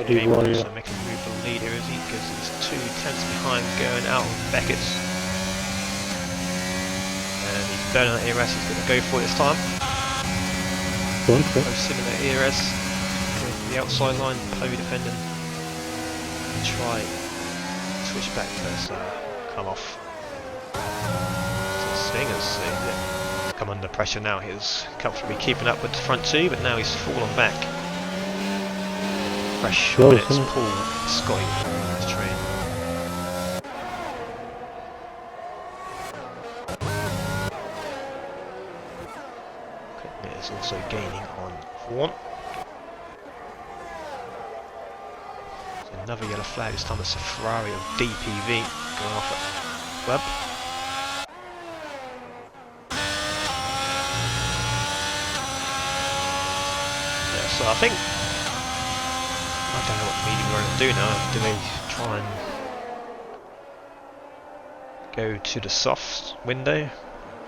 Game also making a move for the leader, is he? Because he's 2 tenths behind going out of Beckett's. And he's burning that ERS, he's going to go for it this time. Go on for it. Similar ERS, going to the outside line, Poe defending. And try switch back first, come off. So Stingers come under pressure now, he's comfortably keeping up with the front two, but now he's fallen back. Fresh minutes pull Scotty on his train. Cricket is also gaining on Vaughan. So another yellow flag, this time it's a Ferrari of DPV going off at Webb. Yeah, so I think I don't know what the media are going to do now. Do they try and go to the soft window?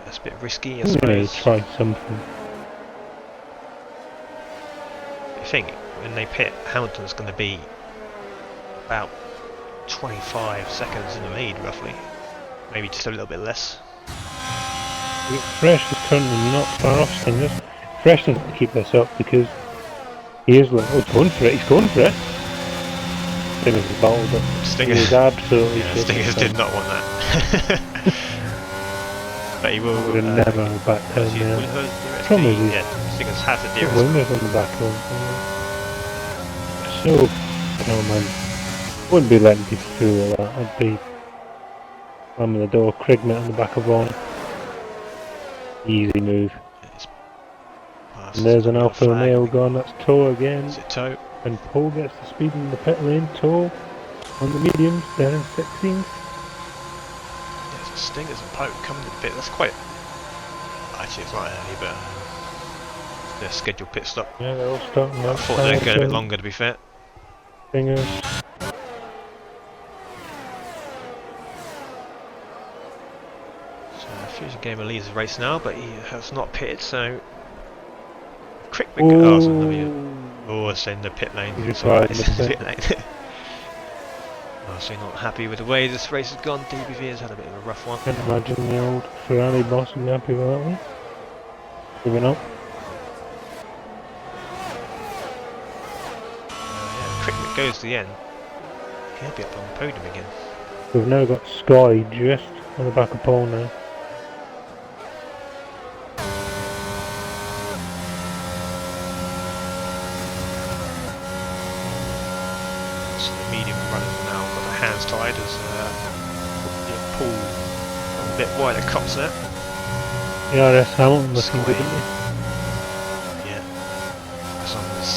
That's a bit risky, I suppose. Try something. I think when they pit, Hamilton's going to be about 25 seconds in the lead, roughly. Maybe just a little bit less. Fresh is currently not far off Stingers. Fresh needs to keep this up because he is like, oh, he's going for it, he's going for it. Stingers is bottled up. Stingers, absolutely Stingers did not want that. But he will. Would have never back down there. Yeah, Stingers has the dearest. Wingers on the back of him. So, no man. Wouldn't be letting people through all that. I'd be slamming the door, Krignet on the back of one. Easy move. And there's an Alfa Romeo gone, that's Toe again. Is it Toe? And Paul gets the speed in the pit lane. Toe on the mediums, they're in 16th. There's Stingers and Pope coming to the pit, that's quite... Actually it's not early, but... They're scheduled pit stop. Yeah, they're all starting I thought they'd go a bit longer, to be fair. Stingers. So Fusion Gamer leads the race now, but he has not pitted, so... Quick big cars on the it's in the pit lane. It's alright, it's in the pit lane. Obviously not happy with the way this race has gone. DBV has had a bit of a rough one. Can't imagine the old Ferrari boss would be happy with that one. Giving up. Yeah, Cricket goes to the end. He'll be up on the podium again. We've now got Sky just on the back of Paul now. Hands tied as Paul a bit wider cups there. Yeah, that's Hamilton looking good, isn't he? Yeah. As long as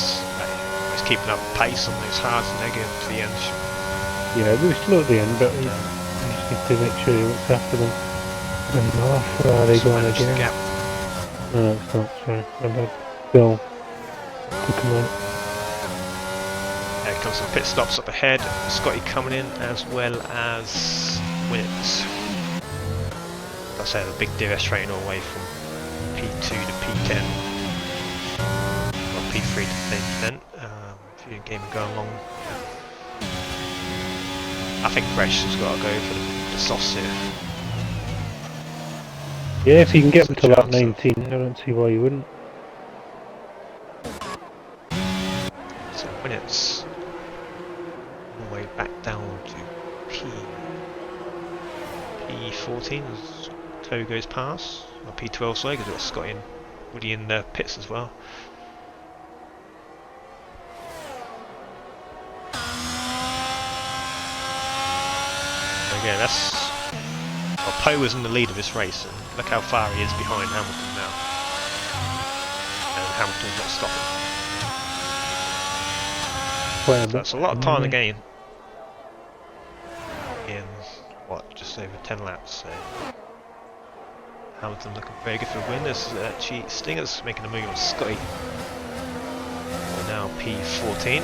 he's keeping up pace on those hards and they get to the end. Yeah, they were still at the end, but he just needs to make sure he looks after them. And off, are they going again? Gap. No, it's not, sorry. I'm about Bill. Took him out. There comes some pit stops up ahead. Scotty coming in as well as Winnett. Like I say, the big DRS train all the way from P2 to P10. Or P3 to P10. Fusion Gamer going along. I think Fresh has got to go for the softs here. Yeah, if you can get them to lap 19, I don't see why you wouldn't. So Winnett's all the way back down to P14 as Toe goes past, or P12 sorry, because we've got Scott in, Woody in the pits as well. Again, that's... Well, Poe was in the lead of this race, and look how far he is behind Hamilton now. And Hamilton's not stopping. Well, So that's a lot of time to gain. just over 10 laps. So Hamilton looking very good for a win. There's actually Stinger's making a move on Scotty. We're now P14.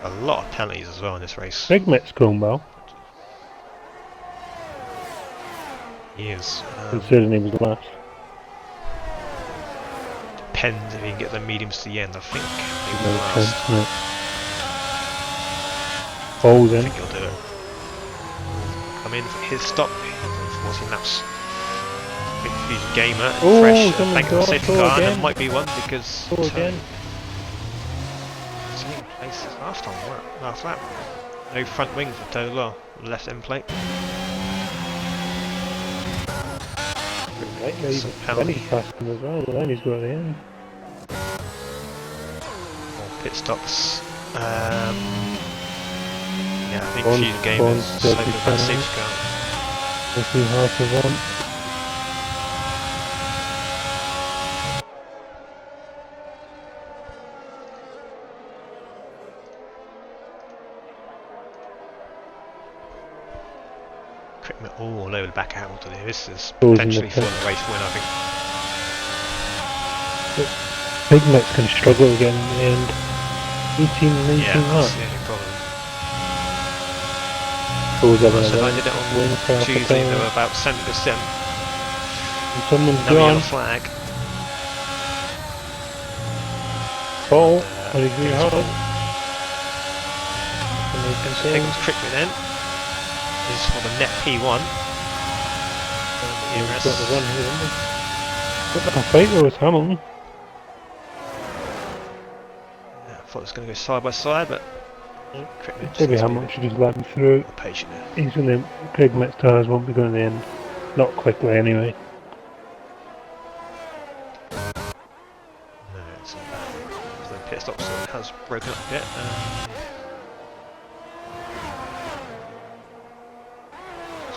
A lot of penalties as well in this race. Rigmett's going well, He is. considering he was last. Depends if he can get the mediums to the end. I think he No will chance, last. no. Falls I in. think he'll do it. Come in for his stop. 14 laps. Big Fusion Gamer, Oh, fresh. someone's Thank you for the got safety four car. And again. there might be one because Four again. same place as last lap. No front wing for Tola. Left end plate. Right, maybe Some penalty. Benny's past him as well, but then he's got the end. More pit stops. Yeah, I think One- Fusion Gamer one is safety slightly car. better safety car. Let's do half of one. Crickman all over the back of Hamilton here. This is Goes in the potentially for pit. the race win, I think. Rigmett's can struggle again in the end. 18 and 18 Yeah, that's laps. the only problem. Goes up I and said I away. did it on Wing for Tuesday, Alpha they were Tauri. about 70%. And someone's Now we have a gone. flag. Paul, Uh, what did you goes hold? on. And they I can think it say, was Crickman then. This is for the net P1. he's got the run here, hasn't he? What the fight though, it's Hamilton. Yeah, I thought it was going to go side by side, but Crickman just Maybe needs to be a Hamilton bit should just let him through. more patient there. He's gonna, Rigmett's tires won't be going to the end. Not quickly anyway. No, it's the pit stop sort has broken up a bit.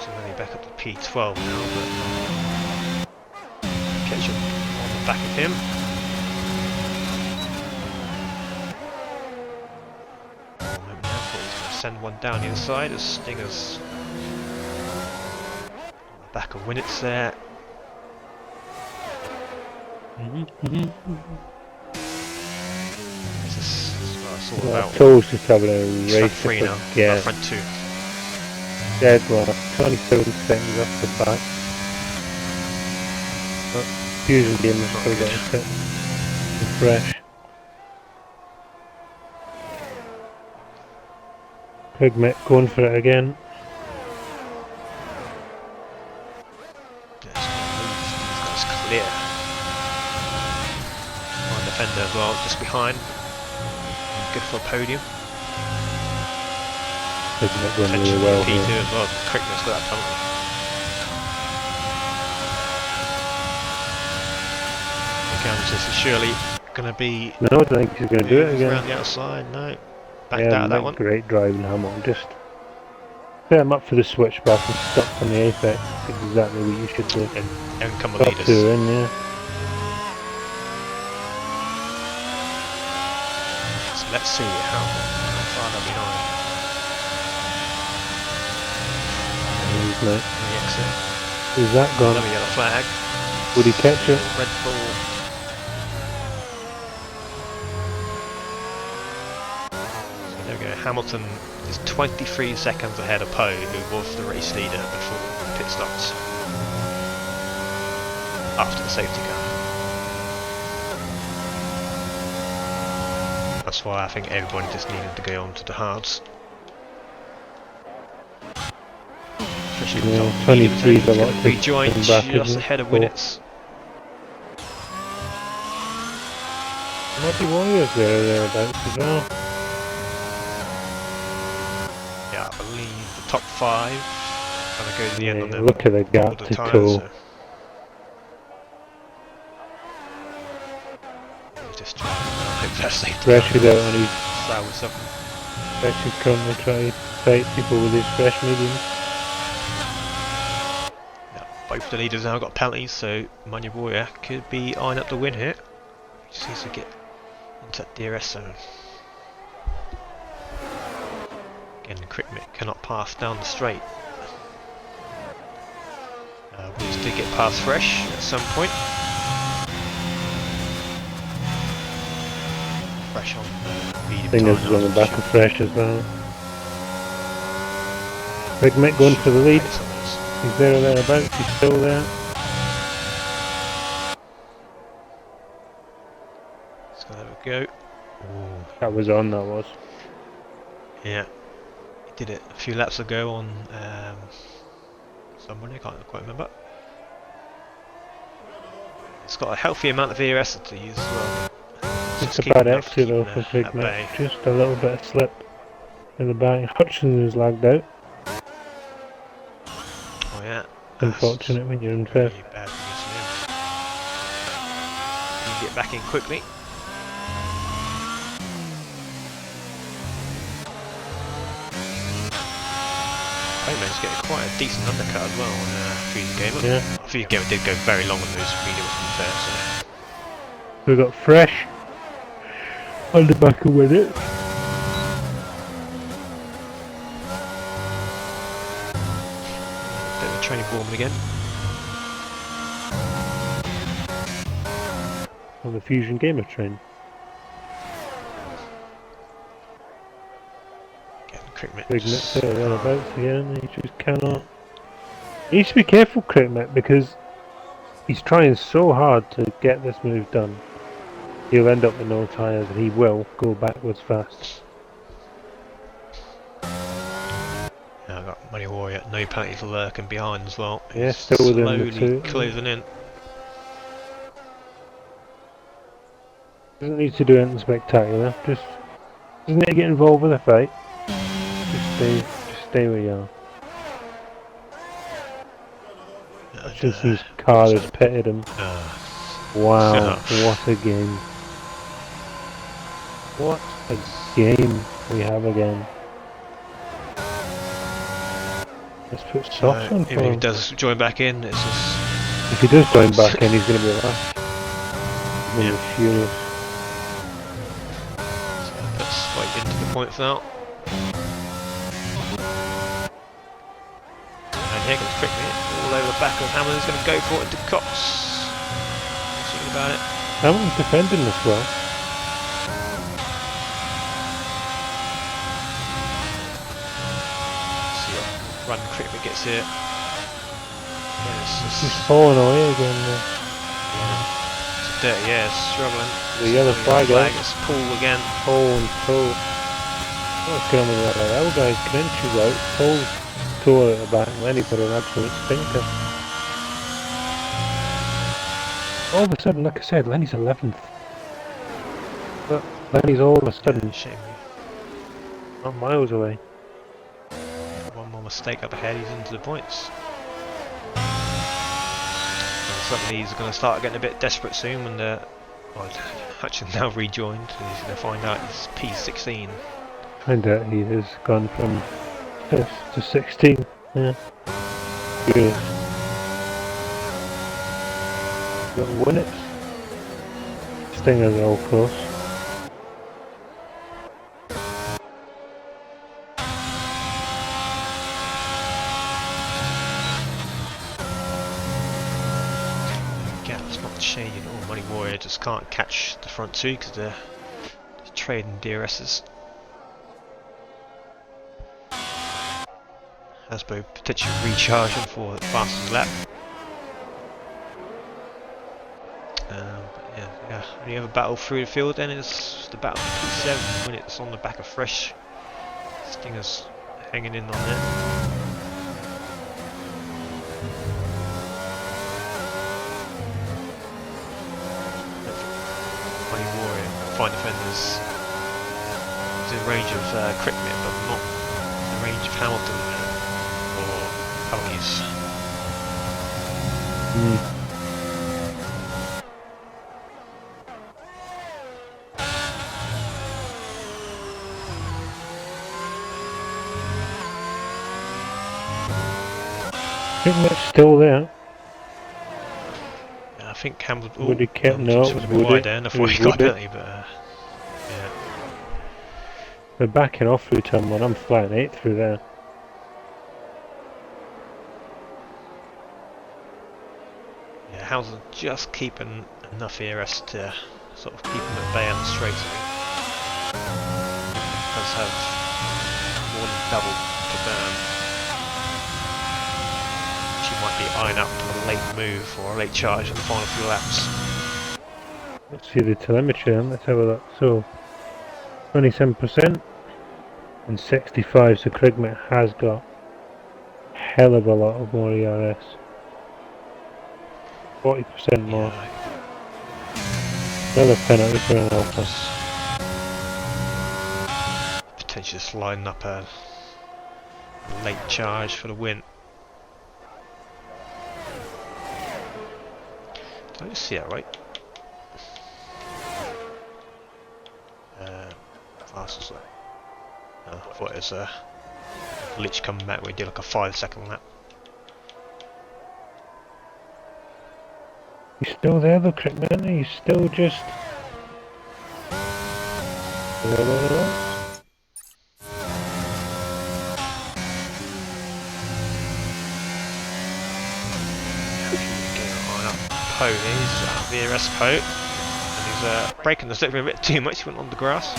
So then back up to P12 now, but catch him on the back of him. Oh, maybe now thought he was going to send one down the other side as Stinger's on the back of Winnett's there. This is what it's all about. Toes just having a It's race. front three now, Yeah, front two. dead well. 27 seconds off the back. But Fusion Game has Not still got good. a bit fresh. Rigmett going for it again. Yeah, it's clear. One defender as well, just behind. Good for a podium. Rigmett going Potentially really well P2 here. as well. Quickness got that penalty. This is surely going to be No, I don't think he's going to do it moved again. around the outside. No, backed Yeah, out of that Mick, one. great driving Hamilton. Just set him up for the switchback and stop on the apex. That's exactly what you should do. And come the Top leaders. two in, yeah. So let's see how far they'll be behind. He's like, The exit. who's that gone? Another yellow flag. Would he catch it? Red Bull. So there we go. Hamilton is 23 seconds ahead of Poe, who was the race leader before the pit stops. After the safety car. That's why I think everybody just needed to go on to the hards. Especially Yeah, with 23 is a lot to rejoin come back, just isn't it? ahead of Four. Winnett's. Might be Warriors there or thereabouts as well. Yeah, I believe the top five going to go to the end on Yeah, them. look at the gap the to tyres, toe. so. He's just trying to hope that's safe. Pressured out on his That was something. Pressure's currently trying to fight people with his fresh mediums. Yeah, both the leaders now got penalties, so Manyaboya could be eyeing up the win here. He just needs to get into that DRS zone. Again, Crickmit cannot pass down the straight. Williams did get past Fresh at some point. Fresh on medium Fingers tyre on the now, back of Fresh as well. Crickmit going for the lead. He's there or thereabouts, he's still there. Let's go, there we go. Ooh. That was on, that was. Yeah, he did it a few laps ago on somebody, I can't quite remember. It's got a healthy amount of ERS to use as well. It's a bad exit though for Crickmit. Just a little bit of slip in the back. Hutchinson was lagged out. Oh yeah. Unfortunate when you're in fifth. Bad news for him. You can get back in quickly. Managed to get quite a decent undercut as well on Fusion Gamer. Yeah. Fusion Gamer did go very long on those mediums to be fair, so. We got Fresh on the back of with it. Bit of a training Borman again. On the Fusion Gamer train. Crickmit's there thereabouts again, he just cannot. He needs to be careful, Crickmit, because he's trying so hard to get this move done. He'll end up with no tyres and he will go backwards fast. Yeah, I got Money Warrior, no penalties lurking behind as well. Yeah, still within the two. Closing in. Doesn't need to do anything spectacular, just doesn't need to get involved with the fight. Just stay where you are. Hutchinson's car has pitted him. Wow, what a game. What a game we have again. Let's put softs on for him. If he does join back in, it's just... If he does join back in, he's going to be last. He's going to be furious. So that's right into the points now. And here comes Crickmit, all over the back of Hamilton's going to go for it into Cox. Thinking about it. Hamilton's defending this well. See what run Crickmit gets here. Yeah, he's falling away again though. It's dirty, yeah, struggling. The yellow flag out. It's Paul again. Paul and Paul. What's going on with that? That guy's clinches out. Paul's tore at the back and then he put an absolute stinker. All of a sudden, like I said, Lenny's 11th. But Lenny's all of a sudden not miles away. One more mistake up ahead, he's into the points. And some of these are going to start getting a bit desperate soon when the Hutchinson now rejoined. He's going to find out he's P16. Find out he has gone from 5th to 16. Yeah. Good. Got to win it. Stingers are all close. Gap's not shaded. Oh, Money Warrior just can't catch the front two because they're trading DRSs. Hasbro potentially recharging for the fastest lap. But yeah. Any other battle through the field then is the battle for P7 when it's on the back of Fresh. Stinger's hanging in on there. Money Warrior, fine defenders. He's in range of Crickmit, but not in range of Hamilton. Penalties. Crickmit's still there. Yeah, I think Hamilton would he kept no, was a bit wide there before he got a penalty, but yeah. We're backing off through turn 1, I'm flying 8 through there. Yeah, Hamilton just keeping enough ERS to sort of keep him at bay on the straight. Does have more than double to burn. She might be eyeing up a late move or a late charge in the final few laps. Let's see the telemetry then, let's have a look. So, 27% and 65, so Krigmet has got a hell of a lot of more ERS. 40% more. Yeah, Another penalty for an Alpha. potentially just lining up a late charge for the win. Did I just see that right? Fastest lap. No, I thought it was a glitch coming back where he did like a 5-second lap. He's still there though, Krigmet, he's still just... He's VRS coat, and he's breaking the slip a bit too much. He went on the grass.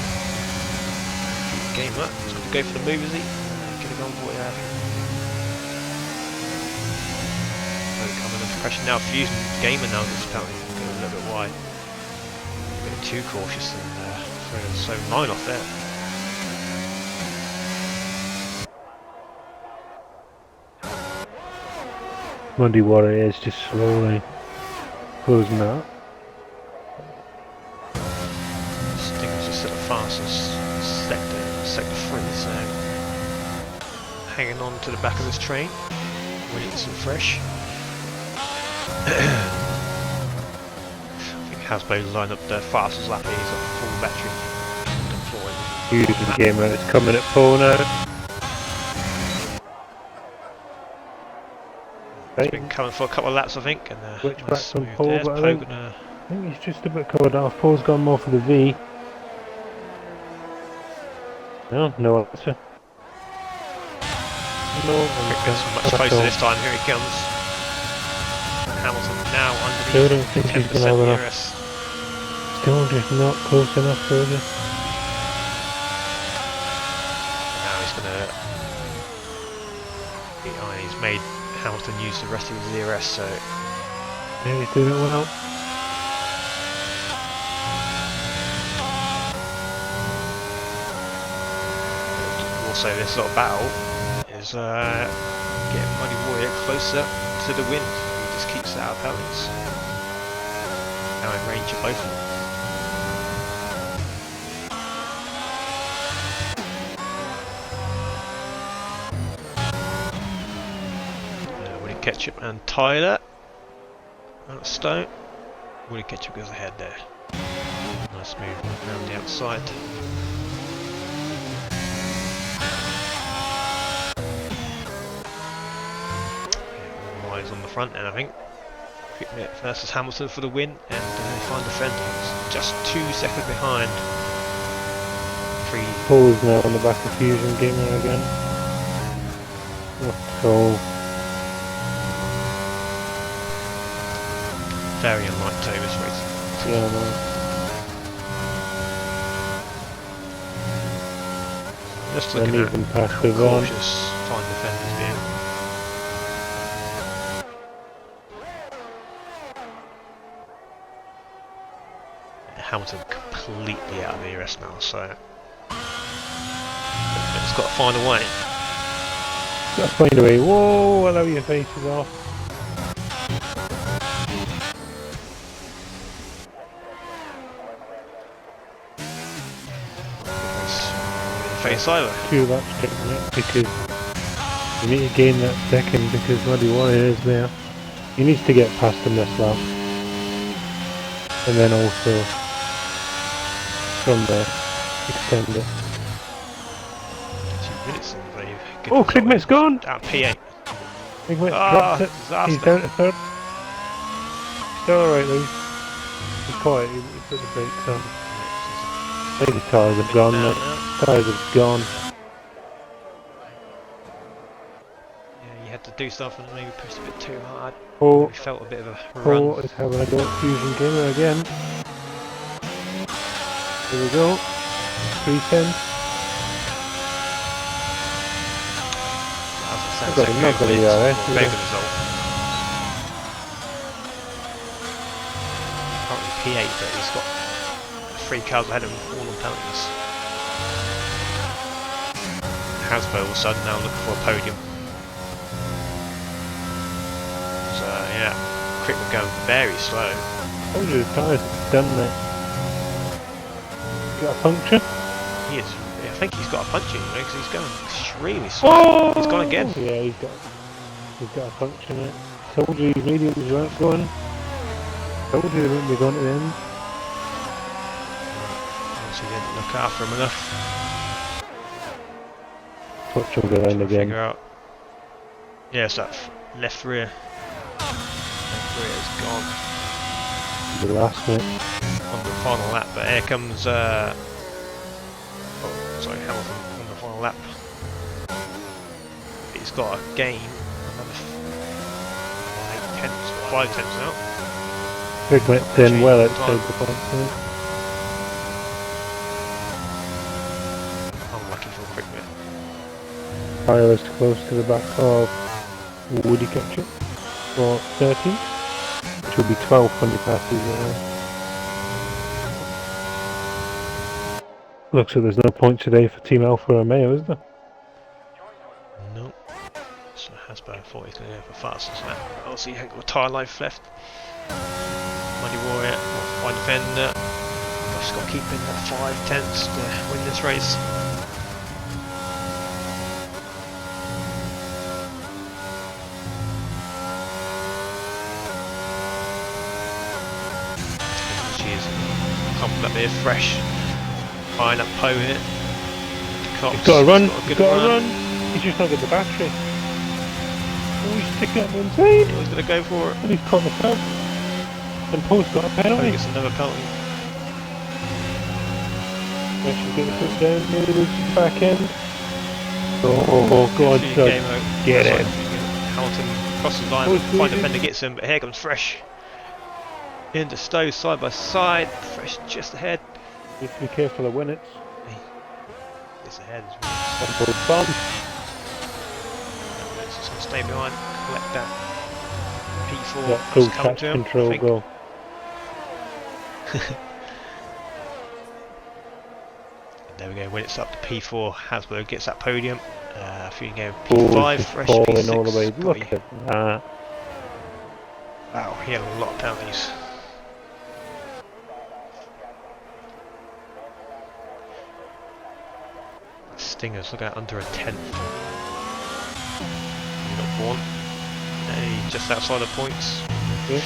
Game up. He's going to go for the move, is he? Going to go on for what you're having. Coming under pressure now. Fusion Gamer now that's apparently going a little bit wide. A bit too cautious and throwing so 9 off there. Muddy Warrior is just slowly closing out. Sting's just at the fastest sector 3, so hanging on to the back of this train, Williamson fresh. I think Hasbro lined up the fastest lap, he's got full battery deployed. Fusion Gamer is coming at pole now. He's been coming for a couple of laps, I think, and Switch back nice from move pole, there. but I Poe think he's just a bit covered off. Pole's gone more for the V. No answer. No answer. much closer this time. Here he comes. Hamilton now Still under don't think the he's going to have 10% enough. ERS. Still just not close enough for this. Now he's going to... he's made Hamilton use the rest of his ERS, so... Yeah, he's doing it well. Also, this sort of battle is getting Muddy Warrior closer to the win. He just keeps it out of balance. Now in range of both of them. Woody Ketchup and Tyler out of Stone. Woody Ketchup goes ahead there. Nice move around the outside. On the front end, I think. Krigmet versus Hamilton for the win, and find defenders just 2 seconds behind. Pole's now on the back of Fusion Gamer again. So very unlike Taylor's race. yeah, no. Just looking at even past the cautious fine defenders being. Hamilton completely out of the ERS now, so it's got to find a way. Got to find a way. Whoa, allow your faces off. Face either. Few laps taking it because you need to gain that second because Muddy Warrior is there. He needs to get past him this lap. And then also from there extend it. 2 minutes and they've Oh, Krigmet's gone! Out P8. Krigmet dropped it. Disaster. He's down to third. Still alright though. He's quiet, he put the brakes on. I think the tyres have gone, mate. Tyres have gone. Yeah, you had to do stuff and maybe pushed a bit too hard. Oh, Maybe felt a bit of a Paul run. is having a go at Fusion Gamer again. Here we go. 310. Sounds Not so gonna good, be alright, well, is very it? good result. Currently P8, but he's got 3 cars ahead of him, all on penalties. Hasbro all of a sudden now looking for a podium. So yeah, Crickman going very slow. Told you the tyres have done, mate. Got a puncture? He is. I think he's got a punch in, because he's going extremely slow. He's gone again. Yeah, he's got a puncture, mate. Told you his mediums weren't going. Told you they wouldn't be going to the end. Obviously didn't look after him enough. Touch him around again. Figure out. Yes, that left rear. Left rear is gone. The last mate. On the final lap, but here comes Hamilton on the final lap. He's got to gain another 5 tenths now. Crickman's in well outside the points, mate. Unlucky for Crickman. Tyler's close to the back of Woody Ketchup for 13, which will be 12 when he passes now. Looks like there's no points today for Team Alpha Romeo, is there? Nope. So Hasbro thought he's going to go for fastest lap. Also, you haven't got a tyre life left. Muddy Warrior, Fine Defender. Just got to keep in that 5 tenths to win this race. She's pumped up here fresh. Fine up Poe here. He's got to run, he's got to run. He's just not got the battery. Oh, he's sticking up inside. He was going to go for it. And he's caught the out. And Poe's got a penalty. Poe gets another penalty. I should get the foot down, maybe lose the back end. Oh, God, get it. Hamilton crosses the line, Fine Defender gets him, but here comes Fresh. Into Stowe side by side, Fresh just ahead. You have to be careful of Winnets. It's ahead as And Poe's bomb. well. It's just going to stay behind, collect that P4. Yeah, cool, come catch to him, control, go. There we go, when it's up to P4, Hasbro gets that podium. If you can go P5, Fresh falling P6. all the way. Look at that. Wow, he had a lot of penalties. Stingers, look at under a tenth. He got one. Hey, just outside the points. Yeah.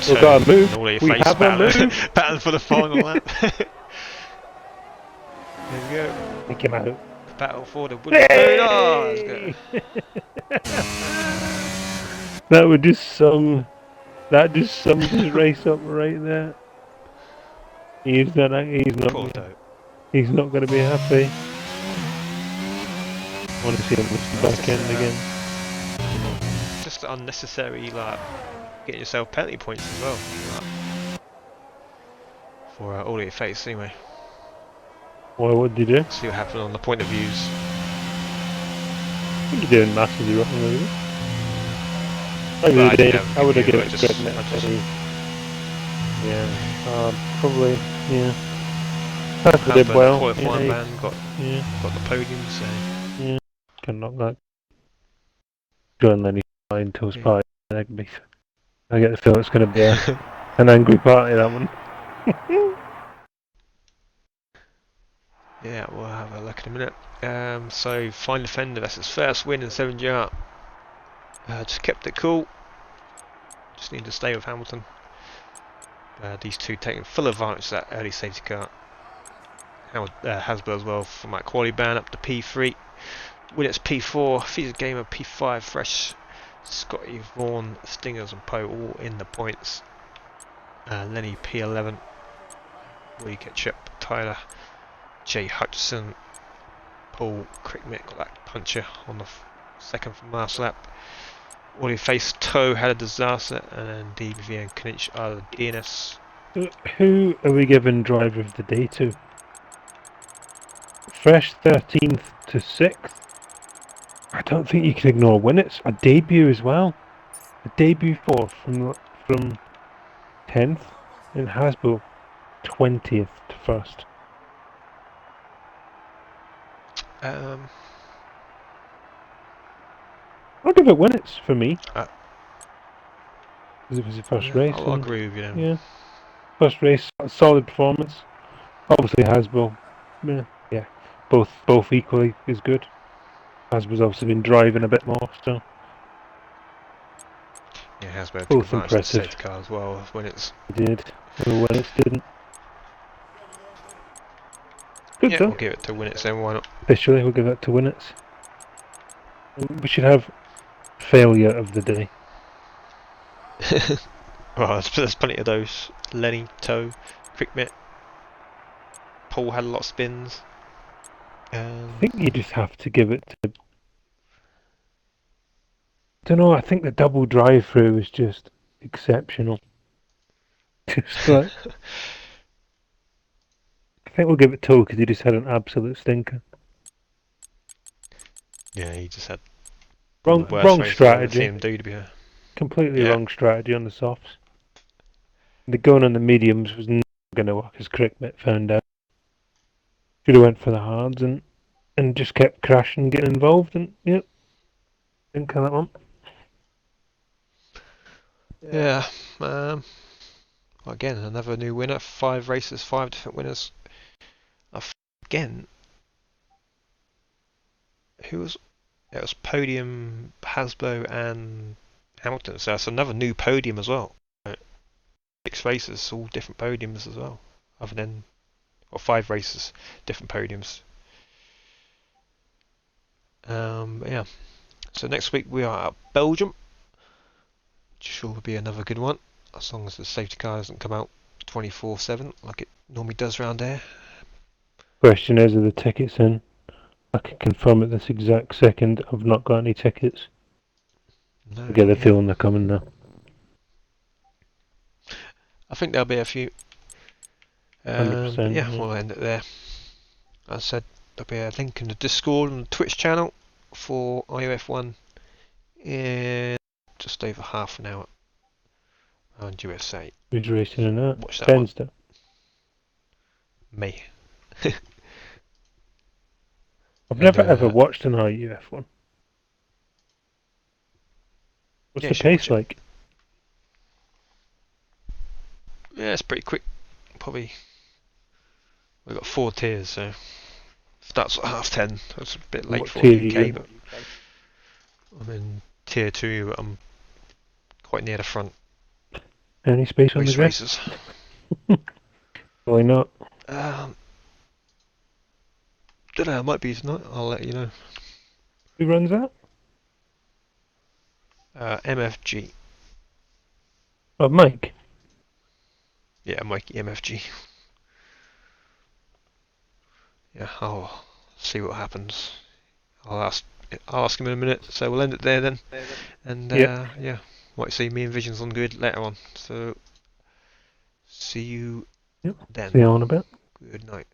We've got to move. We have a move. Pattern for the final lap. There we go. Take him out. Battle for the wooden spoon. Oh, let's go. That would just sum. That just sums his race up right there. He's not. He's not going to be happy. I want to see him miss the back end again. Just unnecessary, like getting yourself penalty points as well. Like, for all your face, anyway. Why? What did you do? See what happened on the point of views. I think you're doing massively wrong, really. I would have given it a good net. Yeah, probably. Yeah. Hasbro did well. Qualifying man got the podium, so yeah, can knock that. Go and then he's flying to his party. I get the feel it's going to be an angry party, that one. yeah, we'll have a look in a minute. So Fine Defender, that's his first win in 7GR. Just kept it cool. Just need to stay with Hamilton. These two taking full advantage of that early safety car. Hasbro as well from that quality ban up to P3. Willetts P4, Fiza Gamer P5, Fresh, Scotty, Vaughan, Stingers and Poe all in the points. Lenny P11, Woody Ketchup, Tyler, Jay Hutchison, Paul Crickmick got that puncher on the second from last lap. Audio Face Toe had a disaster, and then DBV and Knich are the DNS. Who are we giving driver of the day to? Fresh 13th to 6th. I don't think you can ignore Winnett's. A debut as well. A debut 4th from 10th, and Hasbro 20th to 1st. I'll give it Winnett's for me. Because it was the first race. I'll agree with you then. Yeah. First race, solid performance. Obviously Hasbro, yeah, both equally is good. Hasbro's obviously been driving a bit more, so yeah, Hasbro both impressive. Safety car as well when it's did, when it didn't. Good yeah, though. we'll give it to Winnett's then. Why not? Officially, we'll give that to Winnett's. We should have failure of the day. Well, there's plenty of those. Lenny, Toe, Crickmit. Paul had a lot of spins. I think you just have to give it to. I don't know. I think the double drive-through was just exceptional. Just like, I think we'll give it to because he just had an absolute stinker. Yeah, he just had Wrong strategy. Him do to be a... Completely wrong strategy on the softs. The going on the mediums was not going to work, as Crickmit found out. Should have went for the hards and just kept crashing, getting involved, and yep, didn't kill that one. Yeah. Again, another new winner. 5 races, 5 different winners. Again, who was? It was podium, Hasbro and Hamilton. So that's another new podium as well. 6 races, all different podiums as well. Other than, or 5 races, different podiums. Yeah. So next week we are at Belgium. Which sure will be another good one, as long as the safety car doesn't come out 24/7 like it normally does around there. Question is, are the tickets in? I can confirm at this exact second I've not got any tickets. No, I get the feeling they're coming now. I think there'll be a few. 100%. Yeah, we'll end it there. As I said, there'll be a link in the Discord and the Twitch channel for IOF1 in just over half an hour on USA. Who's racing in that? Watch that Tenster. Me. I've never ever watched an IUF one. What's the pace like? Yeah, it's pretty quick. Probably. We've got 4 tiers, so starts at 10:30. That's a bit late for UK, but I'm in tier 2. But I'm quite near the front. Any space on the grid? Races. Probably not. Don't know. It might be tonight. I'll let you know. Who runs that? MFG. Oh, Mike. Yeah, Mikey MFG. Yeah, I'll see what happens. I'll ask him in a minute. So we'll end it there then. And yeah, might see me and Visions on grid later on. So see you then. See you on a bit. Good night.